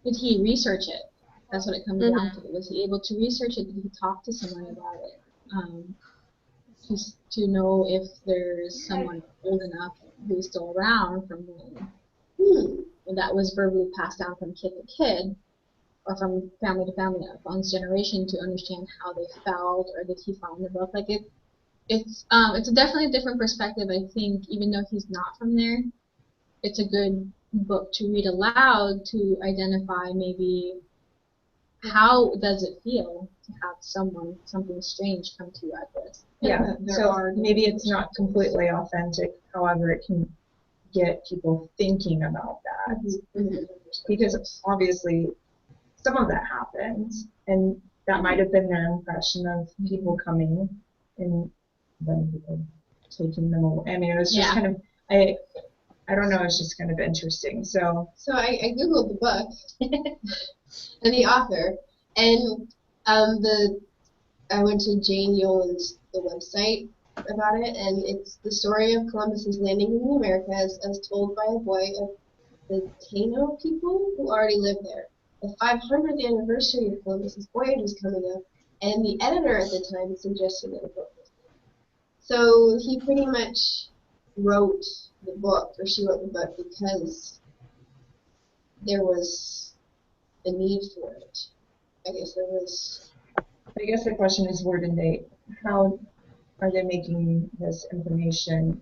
did he research it? That's what it comes down to. Was he able to research it? Did he talk to someone about it? Just to know if there's someone old enough who's still around from when that was verbally passed down from kid to kid, or from family to family, one's generation, to understand how they felt, or did he find the book? Like it's definitely a different perspective. I think even though he's not from there, it's a good book to read aloud to identify maybe how does it feel to have something strange come to you at this. Yeah, so maybe it's not completely authentic, however it can get people thinking about that. Because obviously some of that happens, and that might have been their impression of people coming and then people taking them away. I mean, it was just kind of, I don't know, it's just kind of interesting. So I Googled the book and the author, and I went to Jane Yolen's the website about it, and it's the story of Columbus's landing in the Americas as told by a boy of the Taino people who already lived there. The 500th anniversary of Columbus's voyage was coming up, and the editor at the time suggested that a book was made. So he pretty much wrote the book, or she wrote the book, because there was a need for it. I guess the question is, how are they making this information?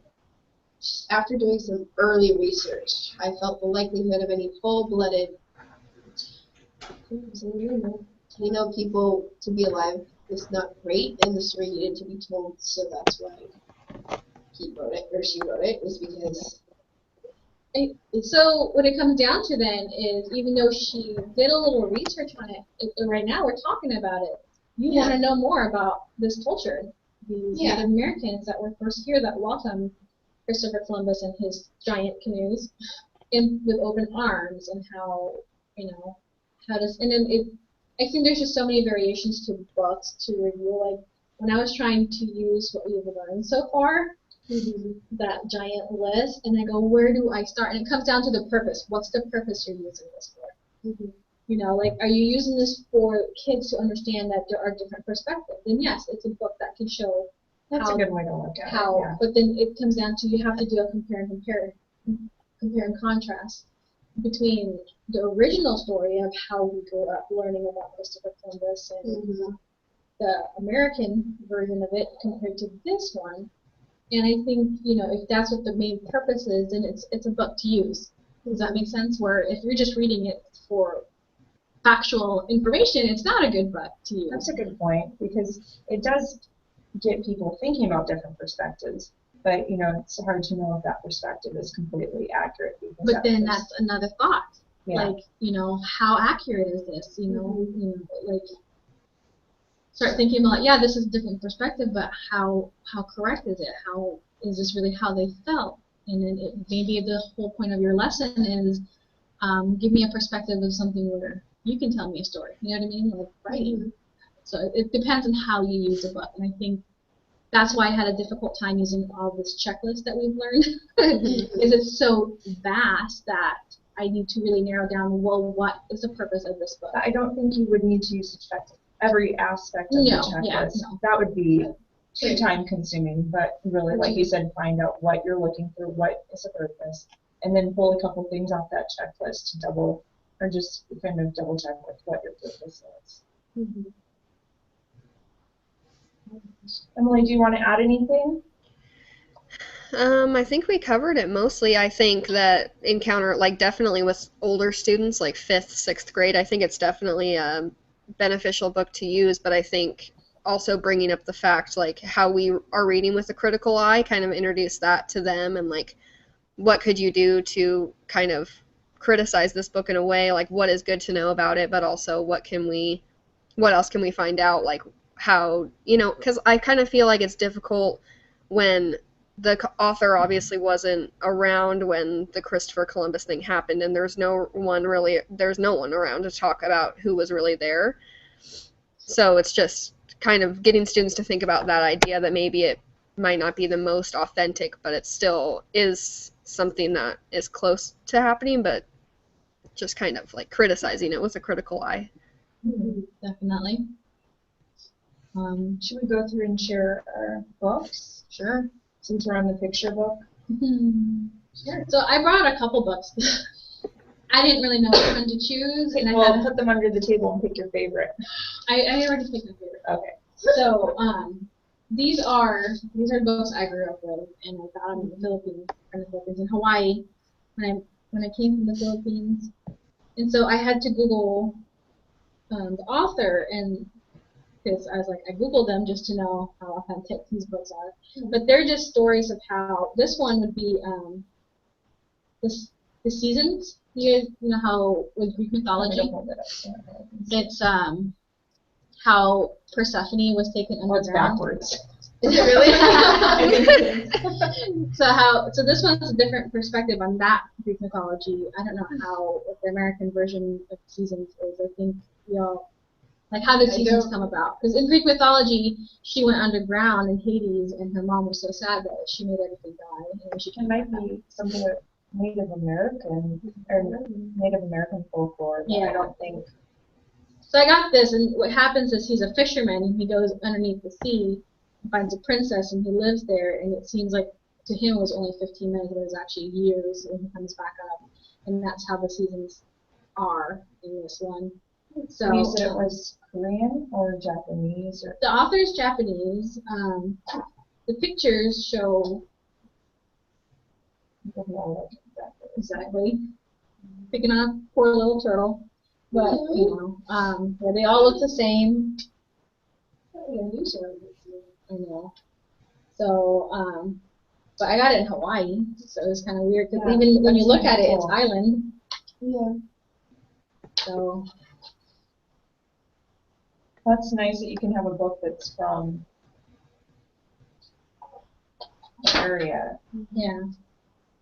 After doing some early research, I felt the likelihood of any full-blooded Taino people to be alive was not great, and the story needed to be told, so that's why he wrote it, or she wrote it, was because So what it comes down to then is, even though she did a little research on right now we're talking about it. You want to know more about this culture, these Native Americans that were first here that welcomed Christopher Columbus and his giant canoes, with open arms, and how how does and then I think there's just so many variations to books to review. Like when I was trying to use what we've learned so far. That giant list, and I go, where do I start? And it comes down to the purpose. What's the purpose you're using this for? Like, are you using this for kids to understand that there are different perspectives? Then yes, it's a book that can show. That's a good way to look at it. But then it comes down to you have to do a compare and contrast between the original story of how we grew up learning about Christopher Columbus and the American version of it compared to this one. And I think, if that's what the main purpose is, then it's a book to use. Does that make sense? Where if you're just reading it for factual information, it's not a good book to use. That's a good point, because it does get people thinking about different perspectives. But, it's hard to know if that perspective is completely accurate. But then that's another thought. Yeah. Like, how accurate is this? Like, start thinking about, this is a different perspective, but how correct is it? How is this really how they felt? And then maybe the whole point of your lesson is give me a perspective of something where you can tell me a story. You know what I mean? Like writing. So it depends on how you use the book, and I think that's why I had a difficult time using all this checklist that we've learned. Is it's so vast that I need to really narrow down. Well, what is the purpose of this book? I don't think you would need to use the checklist. Every aspect of the checklist. That would be too time consuming, but really, like you said, find out what you're looking for, what is the purpose, and then pull a couple things off that checklist to double check with what your purpose is. Emily, do you want to add anything? I think we covered it mostly. I think that definitely with older students, like 5th, 6th grade, I think it's definitely beneficial book to use, but I think also bringing up the fact like how we are reading with a critical eye, kind of introduce that to them, and like what could you do to kind of criticize this book in a way, like what is good to know about it, but also what else can we find out, like how, because I kind of feel like it's difficult when the author obviously wasn't around when the Christopher Columbus thing happened, and there's no one around to talk about who was really there. So it's just kind of getting students to think about that idea that maybe it might not be the most authentic, but it still is something that is close to happening, but just kind of like criticizing it with a critical eye. Definitely. Should we go through and share our books? Sure. Since we're on the picture book. Sure. So I brought a couple books. I didn't really know which one to choose, and I put them under the table and pick your favorite. I already picked my favorite. Okay. So these are books I grew up with, and I got them in the Philippines, in Hawaii, when I came from the Philippines, and so I had to Google the author, and because I was like, I Googled them just to know how authentic these books are. But they're just stories of how, this one would be the seasons. You know how with Greek mythology, it's how Persephone was taken underground. It's backwards. Is it really? So this one's a different perspective on that Greek mythology. I don't know what the American version of seasons is. I think like how did seasons come about? Because in Greek mythology, she went underground in Hades, and her mom was so sad that she made everything die. And it might be something with Native American folklore. Yeah. I don't think. So I got this, and what happens is he's a fisherman, and he goes underneath the sea, and finds a princess, and he lives there. And it seems like to him it was only 15 minutes, but it was actually years, and he comes back up, and that's how the seasons are in this one. So you said it was Korean or Japanese? Or? The author's Japanese. The pictures show exactly picking on a poor little turtle, but they all look the same. I know. So But I got it in Hawaii, so it was kind of weird because Yeah, even when you that's look at it, kinda it's cool. island. Yeah. So That's nice that you can have a book that's from the area. yeah.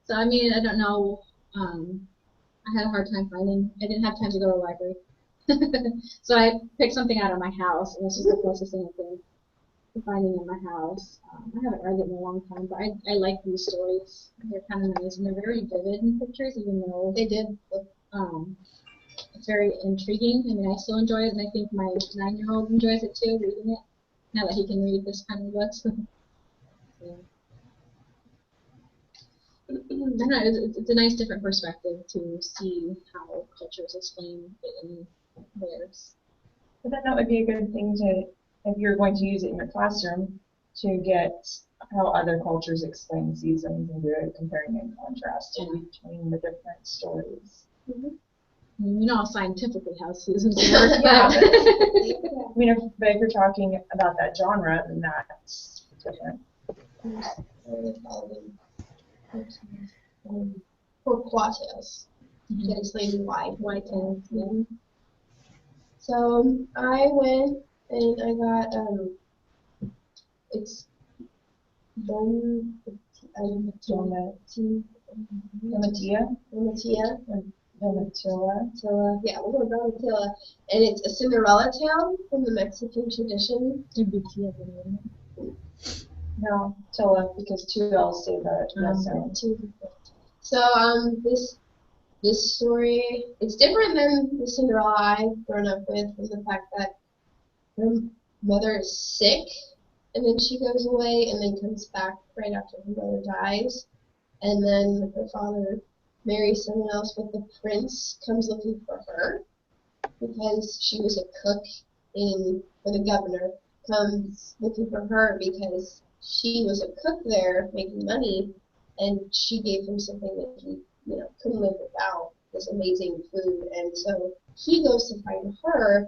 So I mean, I don't know. I had a hard time finding. I didn't have time to go to the library, so I picked something out of my house, and this is the closest thing I think to finding in my house. I haven't read it in a long time, but I like these stories. They're kind of nice, and they're very vivid in pictures, even though They did. um, it's very intriguing. I mean, I still enjoy it, and I think my 9-year-old enjoys it too, reading it. Now that he can read this kind of books. So, I don't know, it's a nice different perspective to see how cultures explain it in theirs. But then that would be a good thing to, if you're going to use it in your classroom, to get how other cultures explain seasons and do a comparing and contrasting between the different stories. I mean, we know scientifically how seasons work, Yeah, but I mean, if you're talking about that genre, then that's different. Torquatus. Can explain why. whitetails, yeah. So I went and I got it's Don Domatia? Domatia. Domatilla? Yeah, we're going Donatilla, and it's a Cinderella tale from the Mexican tradition. No, Tilla, because two L's say the sound. So this story is different than the Cinderella I've grown up with, from the fact that her mother is sick, and then she goes away, and then comes back right after her mother dies, and then her father marries someone else, but the prince comes looking for her because she was a cook or the governor comes looking for her because she was a cook there making money, and she gave him something that he couldn't live without, this amazing food, and so he goes to find her,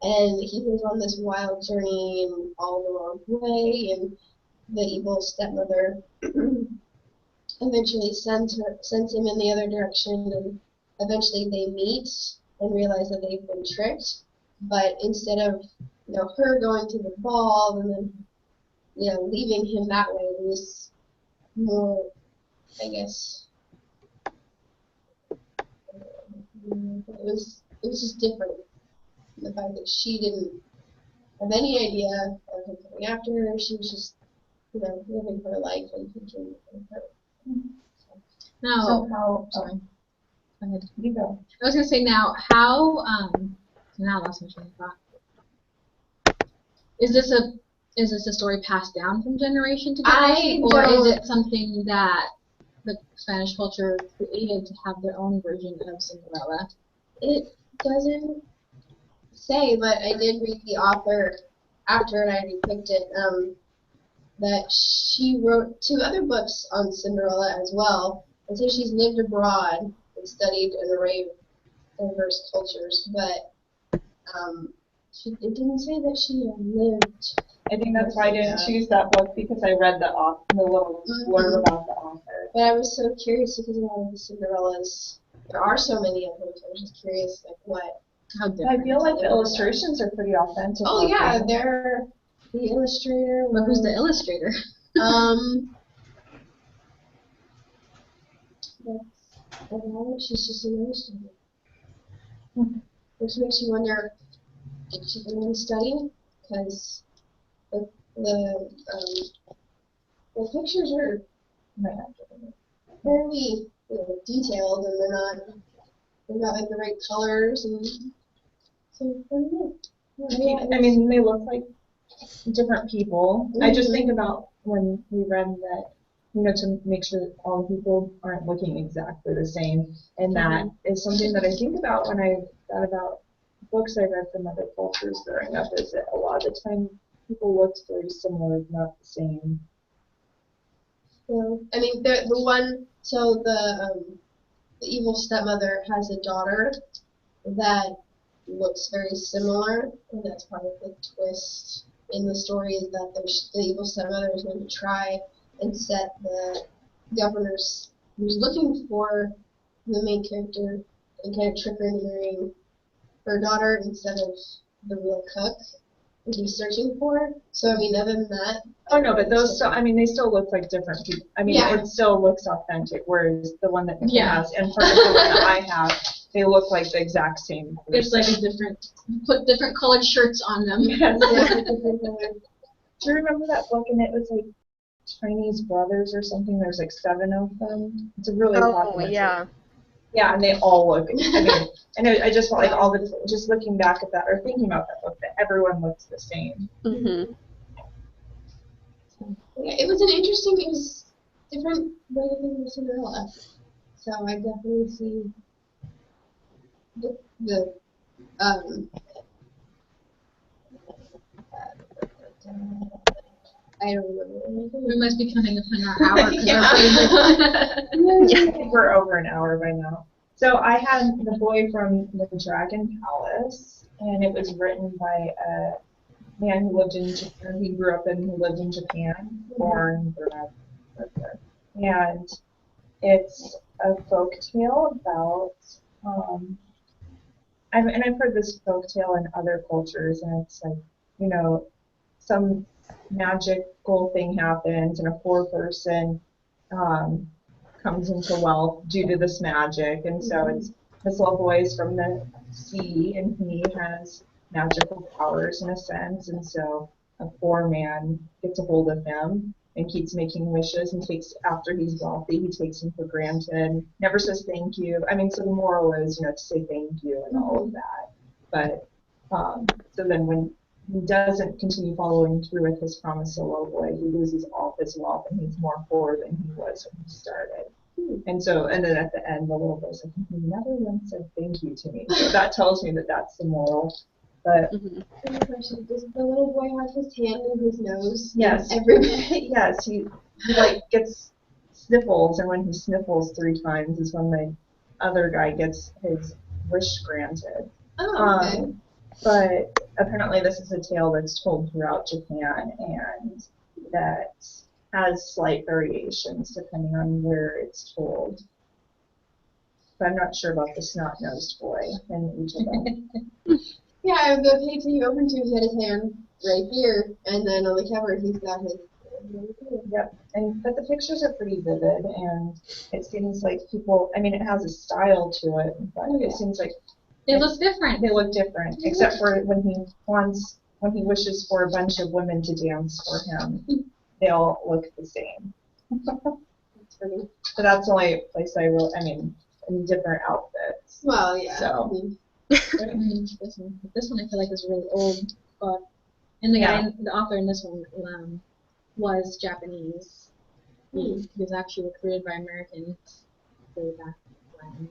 and he goes on this wild journey in all the wrong way, and the evil stepmother eventually sends him in the other direction, and eventually they meet and realize that they've been tricked. But instead of her going to the ball and then leaving him that way, it was more, I guess, it was just different. The fact that she didn't have any idea of him coming after her, she was just living her life and thinking of her. Now, So how, sorry. Go ahead. You go. I was gonna say now how now I lost my train of thought. Is this a story passed down from generation to generation, or is it something that the Spanish culture created to have their own version of Cinderella? It doesn't say, but I did read the author after I already picked it, that she wrote 2 other books on Cinderella as well. And so she's lived abroad and studied an array of diverse cultures, but it didn't say that she lived. I think that's why I didn't choose that book, because I read the little blurb about the author. But I was so curious because a lot of the Cinderellas, there are so many of them, so I was just curious How different. I feel like the illustrations are pretty authentic. Oh yeah, they're the illustrator. But who's the illustrator? She's just an illustrator. Which makes you wonder, did she even study? Because the pictures are fairly detailed, and they've got like the right colors, and so I mean, they look like different people. I just think about when we read that, to make sure that all the people aren't looking exactly the same. And that is something that I think about when I thought about books I read from other cultures growing up, is that a lot of the time people looked very similar, not the same. Yeah. I mean, the one, so the evil stepmother has a daughter that looks very similar, and that's part of the twist in the story, is that the evil stepmother is going to try and set the governors who's looking for the main character and kind of trick her into marrying her daughter instead of the real cook that he's searching for. So I mean, other than that. Oh no, but those still, I mean, they still look like different people. I mean, Yeah. it still looks authentic, whereas the one that Nicole Yeah. has and part of the one that I have, they look like the exact same. It's like a different, put different colored shirts on them. Yes. Yeah. Do you remember that book? And it was like Chinese Brothers or something. There's like 7 of them. It's a really Oh, popular. yeah. Yeah, and they all look. I mean, and I just felt like all the just looking back at that or thinking about that book, that everyone looks the same. Mhm. Yeah, it was an interesting, it was different way to think of Cinderella. So I definitely see the I don't remember. We must be coming up on our hour because Yeah. I think we're over an hour by now. So I had The Boy from the Dragon Palace, and it was written by a man who lived in Japan. He grew up who lived in Japan, born, grew up, lived there. And it's a folk tale about, I've heard this folk tale in other cultures, and it's like, you know, some magical thing happens, and a poor person comes into wealth due to this magic, and so it's this little boy is from the sea, and he has magical powers in a sense, and so a poor man gets a hold of him and keeps making wishes, and takes, after he's wealthy, he takes him for granted, never says thank you. I mean, so the moral is, you know, to say thank you and all of that. But so then when he doesn't continue following through with his promise to the little boy, he loses all of his wealth, and he's more poor than he was when he started. And so, and then at the end, the little boy's like, he never once said thank you to me. So that tells me that that's the moral. But Mhm. Does the little boy have his hand in his nose? yes, Everybody. yes, he like gets sniffles, and when he sniffles 3 times is when the other guy gets his wish granted. Oh, okay. But apparently this is a tale that's told throughout Japan, and that has slight variations depending on where it's told. But I'm not sure about the snot-nosed boy in each of them. Yeah, the page that you opened to, he had his hand right here, and then on the cover, he's got his. Yep, but the pictures are pretty vivid, and it seems like people, I mean, it has a style to it, but it seems like They look different. they look different, except for when he wishes for a bunch of women to dance for him, they all look the same. That's funny. So that's the only place I mean, in different outfits. Well, yeah. So. I mean, This one I feel like is really old book. And the guy, the author in this one, was Japanese. He was actually recruited by Americans way back when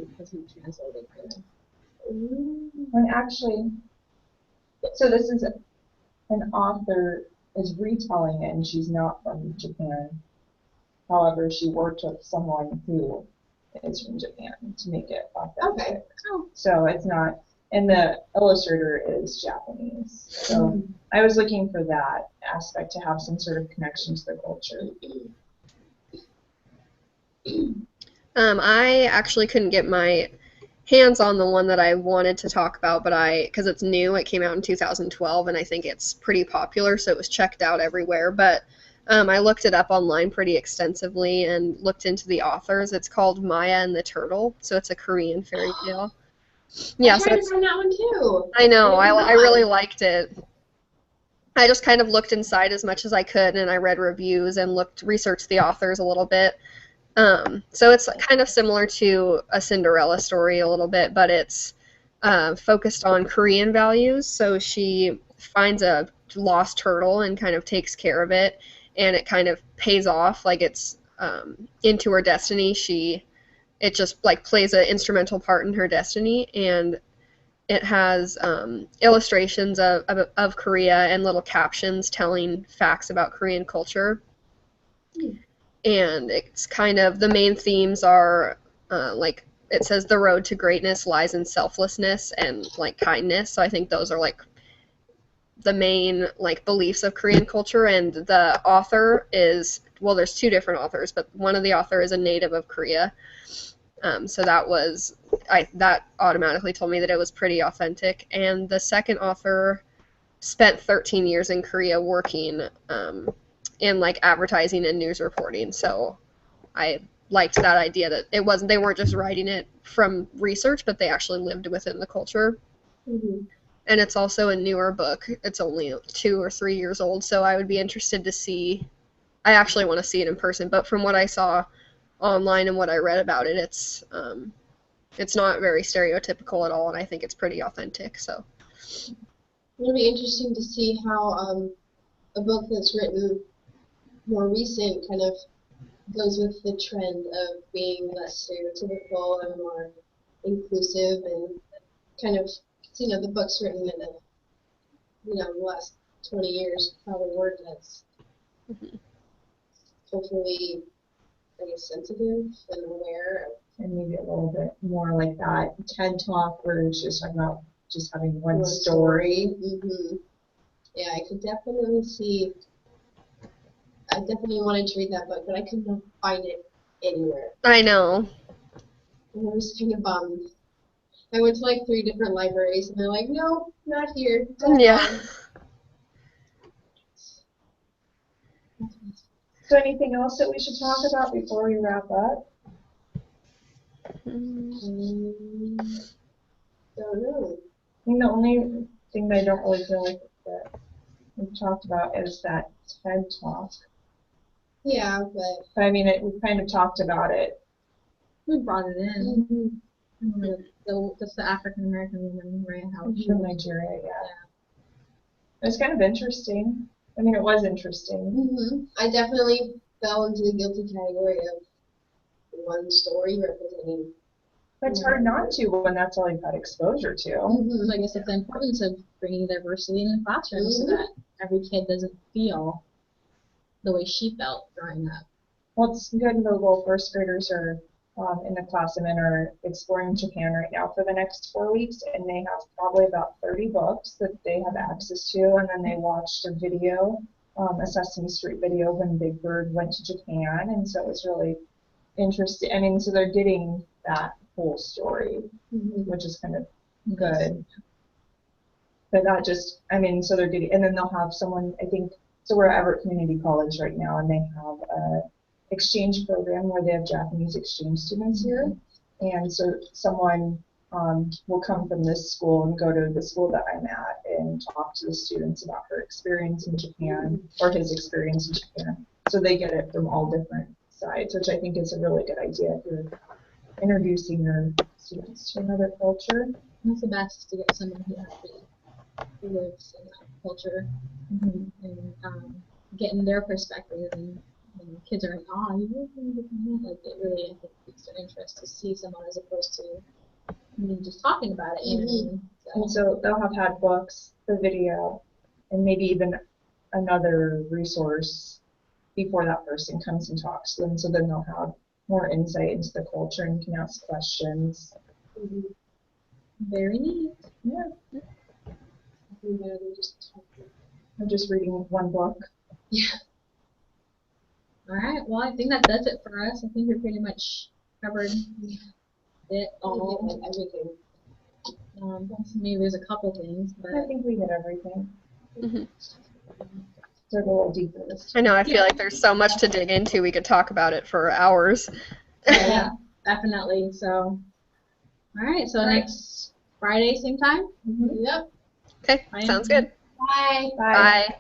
because he translated for them. And actually, so this is an author is retelling it, and she's not from Japan. However, she worked with someone who is from Japan to make it authentic. Okay. Oh. So it's not, and the illustrator is Japanese. So I was looking for that aspect to have some sort of connection to the culture. I actually couldn't get my hands on the one that I wanted to talk about, but because it's new, it came out in 2012, and I think it's pretty popular, so it was checked out everywhere. But I looked it up online pretty extensively and looked into the authors. It's called Maya and the Turtle, so it's a Korean fairy tale. Yeah, I so tried to it's, find that one too. I know, I really liked it. I just kind of looked inside as much as I could, and I read reviews and researched the authors a little bit. So it's kind of similar to a Cinderella story a little bit, but it's focused on Korean values. So she finds a lost turtle and kind of takes care of it, and it kind of pays off. Like it's into her destiny. It just like plays an instrumental part in her destiny, and it has illustrations of Korea and little captions telling facts about Korean culture. And it's kind of, the main themes are like it says the road to greatness lies in selflessness and like kindness. So I think those are like the main like beliefs of Korean culture, and the author is well, there's two different authors, but one of the author is a native of Korea. So that automatically told me that it was pretty authentic. And the second author spent 13 years in Korea working in like advertising and news reporting. So I liked that idea that they weren't just writing it from research, but they actually lived within the culture. Mm-hmm. And it's also a newer book. It's only 2 or 3 years old, so I would be interested to see. I actually want to see it in person, but from what I saw online and what I read about it, it's not very stereotypical at all, and I think it's pretty authentic. So It'll be interesting to see how a book that's written more recent kind of goes with the trend of being less stereotypical and more inclusive, and kind of, the books written in the last 20 years probably weren't as hopefully, I guess, sensitive and aware. And maybe a little bit more like that TED Talk where it's just talking about just having one story. Mm-hmm. Yeah, I could definitely see. I definitely wanted to read that book, but I could not find it anywhere. I know. And I was kind of bummed. I went to like 3 different libraries, and they're like, no, not here. Yeah. So anything else that we should talk about before we wrap up? Don't know. I think the only thing that I don't really feel like that we've talked about is that TED Talk. Yeah, but I mean, we kind of talked about it. We brought it in. mm-hmm. That's the African American woman, Maria Howard. From Nigeria, yeah. It was kind of interesting. I mean, it was interesting. Mm-hmm. I definitely fell into the guilty category of one story representing. But it's hard not to when that's all you've had exposure to. Mm-hmm. I guess it's the importance of bringing diversity in the classroom so that every kid doesn't feel the way she felt growing up. Well, it's good. The little first graders are in the class I'm in are exploring Japan right now for the next 4 weeks, and they have probably about 30 books that they have access to, and then they watched a video, a Sesame Street video when Big Bird went to Japan, and so it was really interesting. I mean, so they're getting that whole story, which is kind of good. But not just, I mean, so they're getting, and then they'll have someone, I think, so we're at Everett Community College right now, and they have a exchange program where they have Japanese exchange students here, and so someone will come from this school and go to the school that I'm at and talk to the students about her experience in Japan or his experience in Japan. So they get it from all different sides, which I think is a really good idea if you're introducing your students to another culture. It's the best to get someone who actually lives in that culture and getting their perspective, and kids are like, oh, you really think that? Like, it really, I think, piques their interest to see someone as opposed to me just talking about it. You know what I mean? And so they'll have had books, the video, and maybe even another resource before that person comes and talks to them, so then they'll have more insight into the culture and can ask questions. Very neat. Yeah. I'm just reading one book. Yeah. All right. Well, I think that does it for us. I think we pretty much covered it all. Everything. Maybe there's a couple things, but I think we hit everything. Mm-hmm. So go a little deeper this I know. I feel like there's so much to dig into. We could talk about it for hours. yeah, definitely. So, all right. So next Friday, same time. Yep. Okay, sounds good. Bye. Bye. Bye.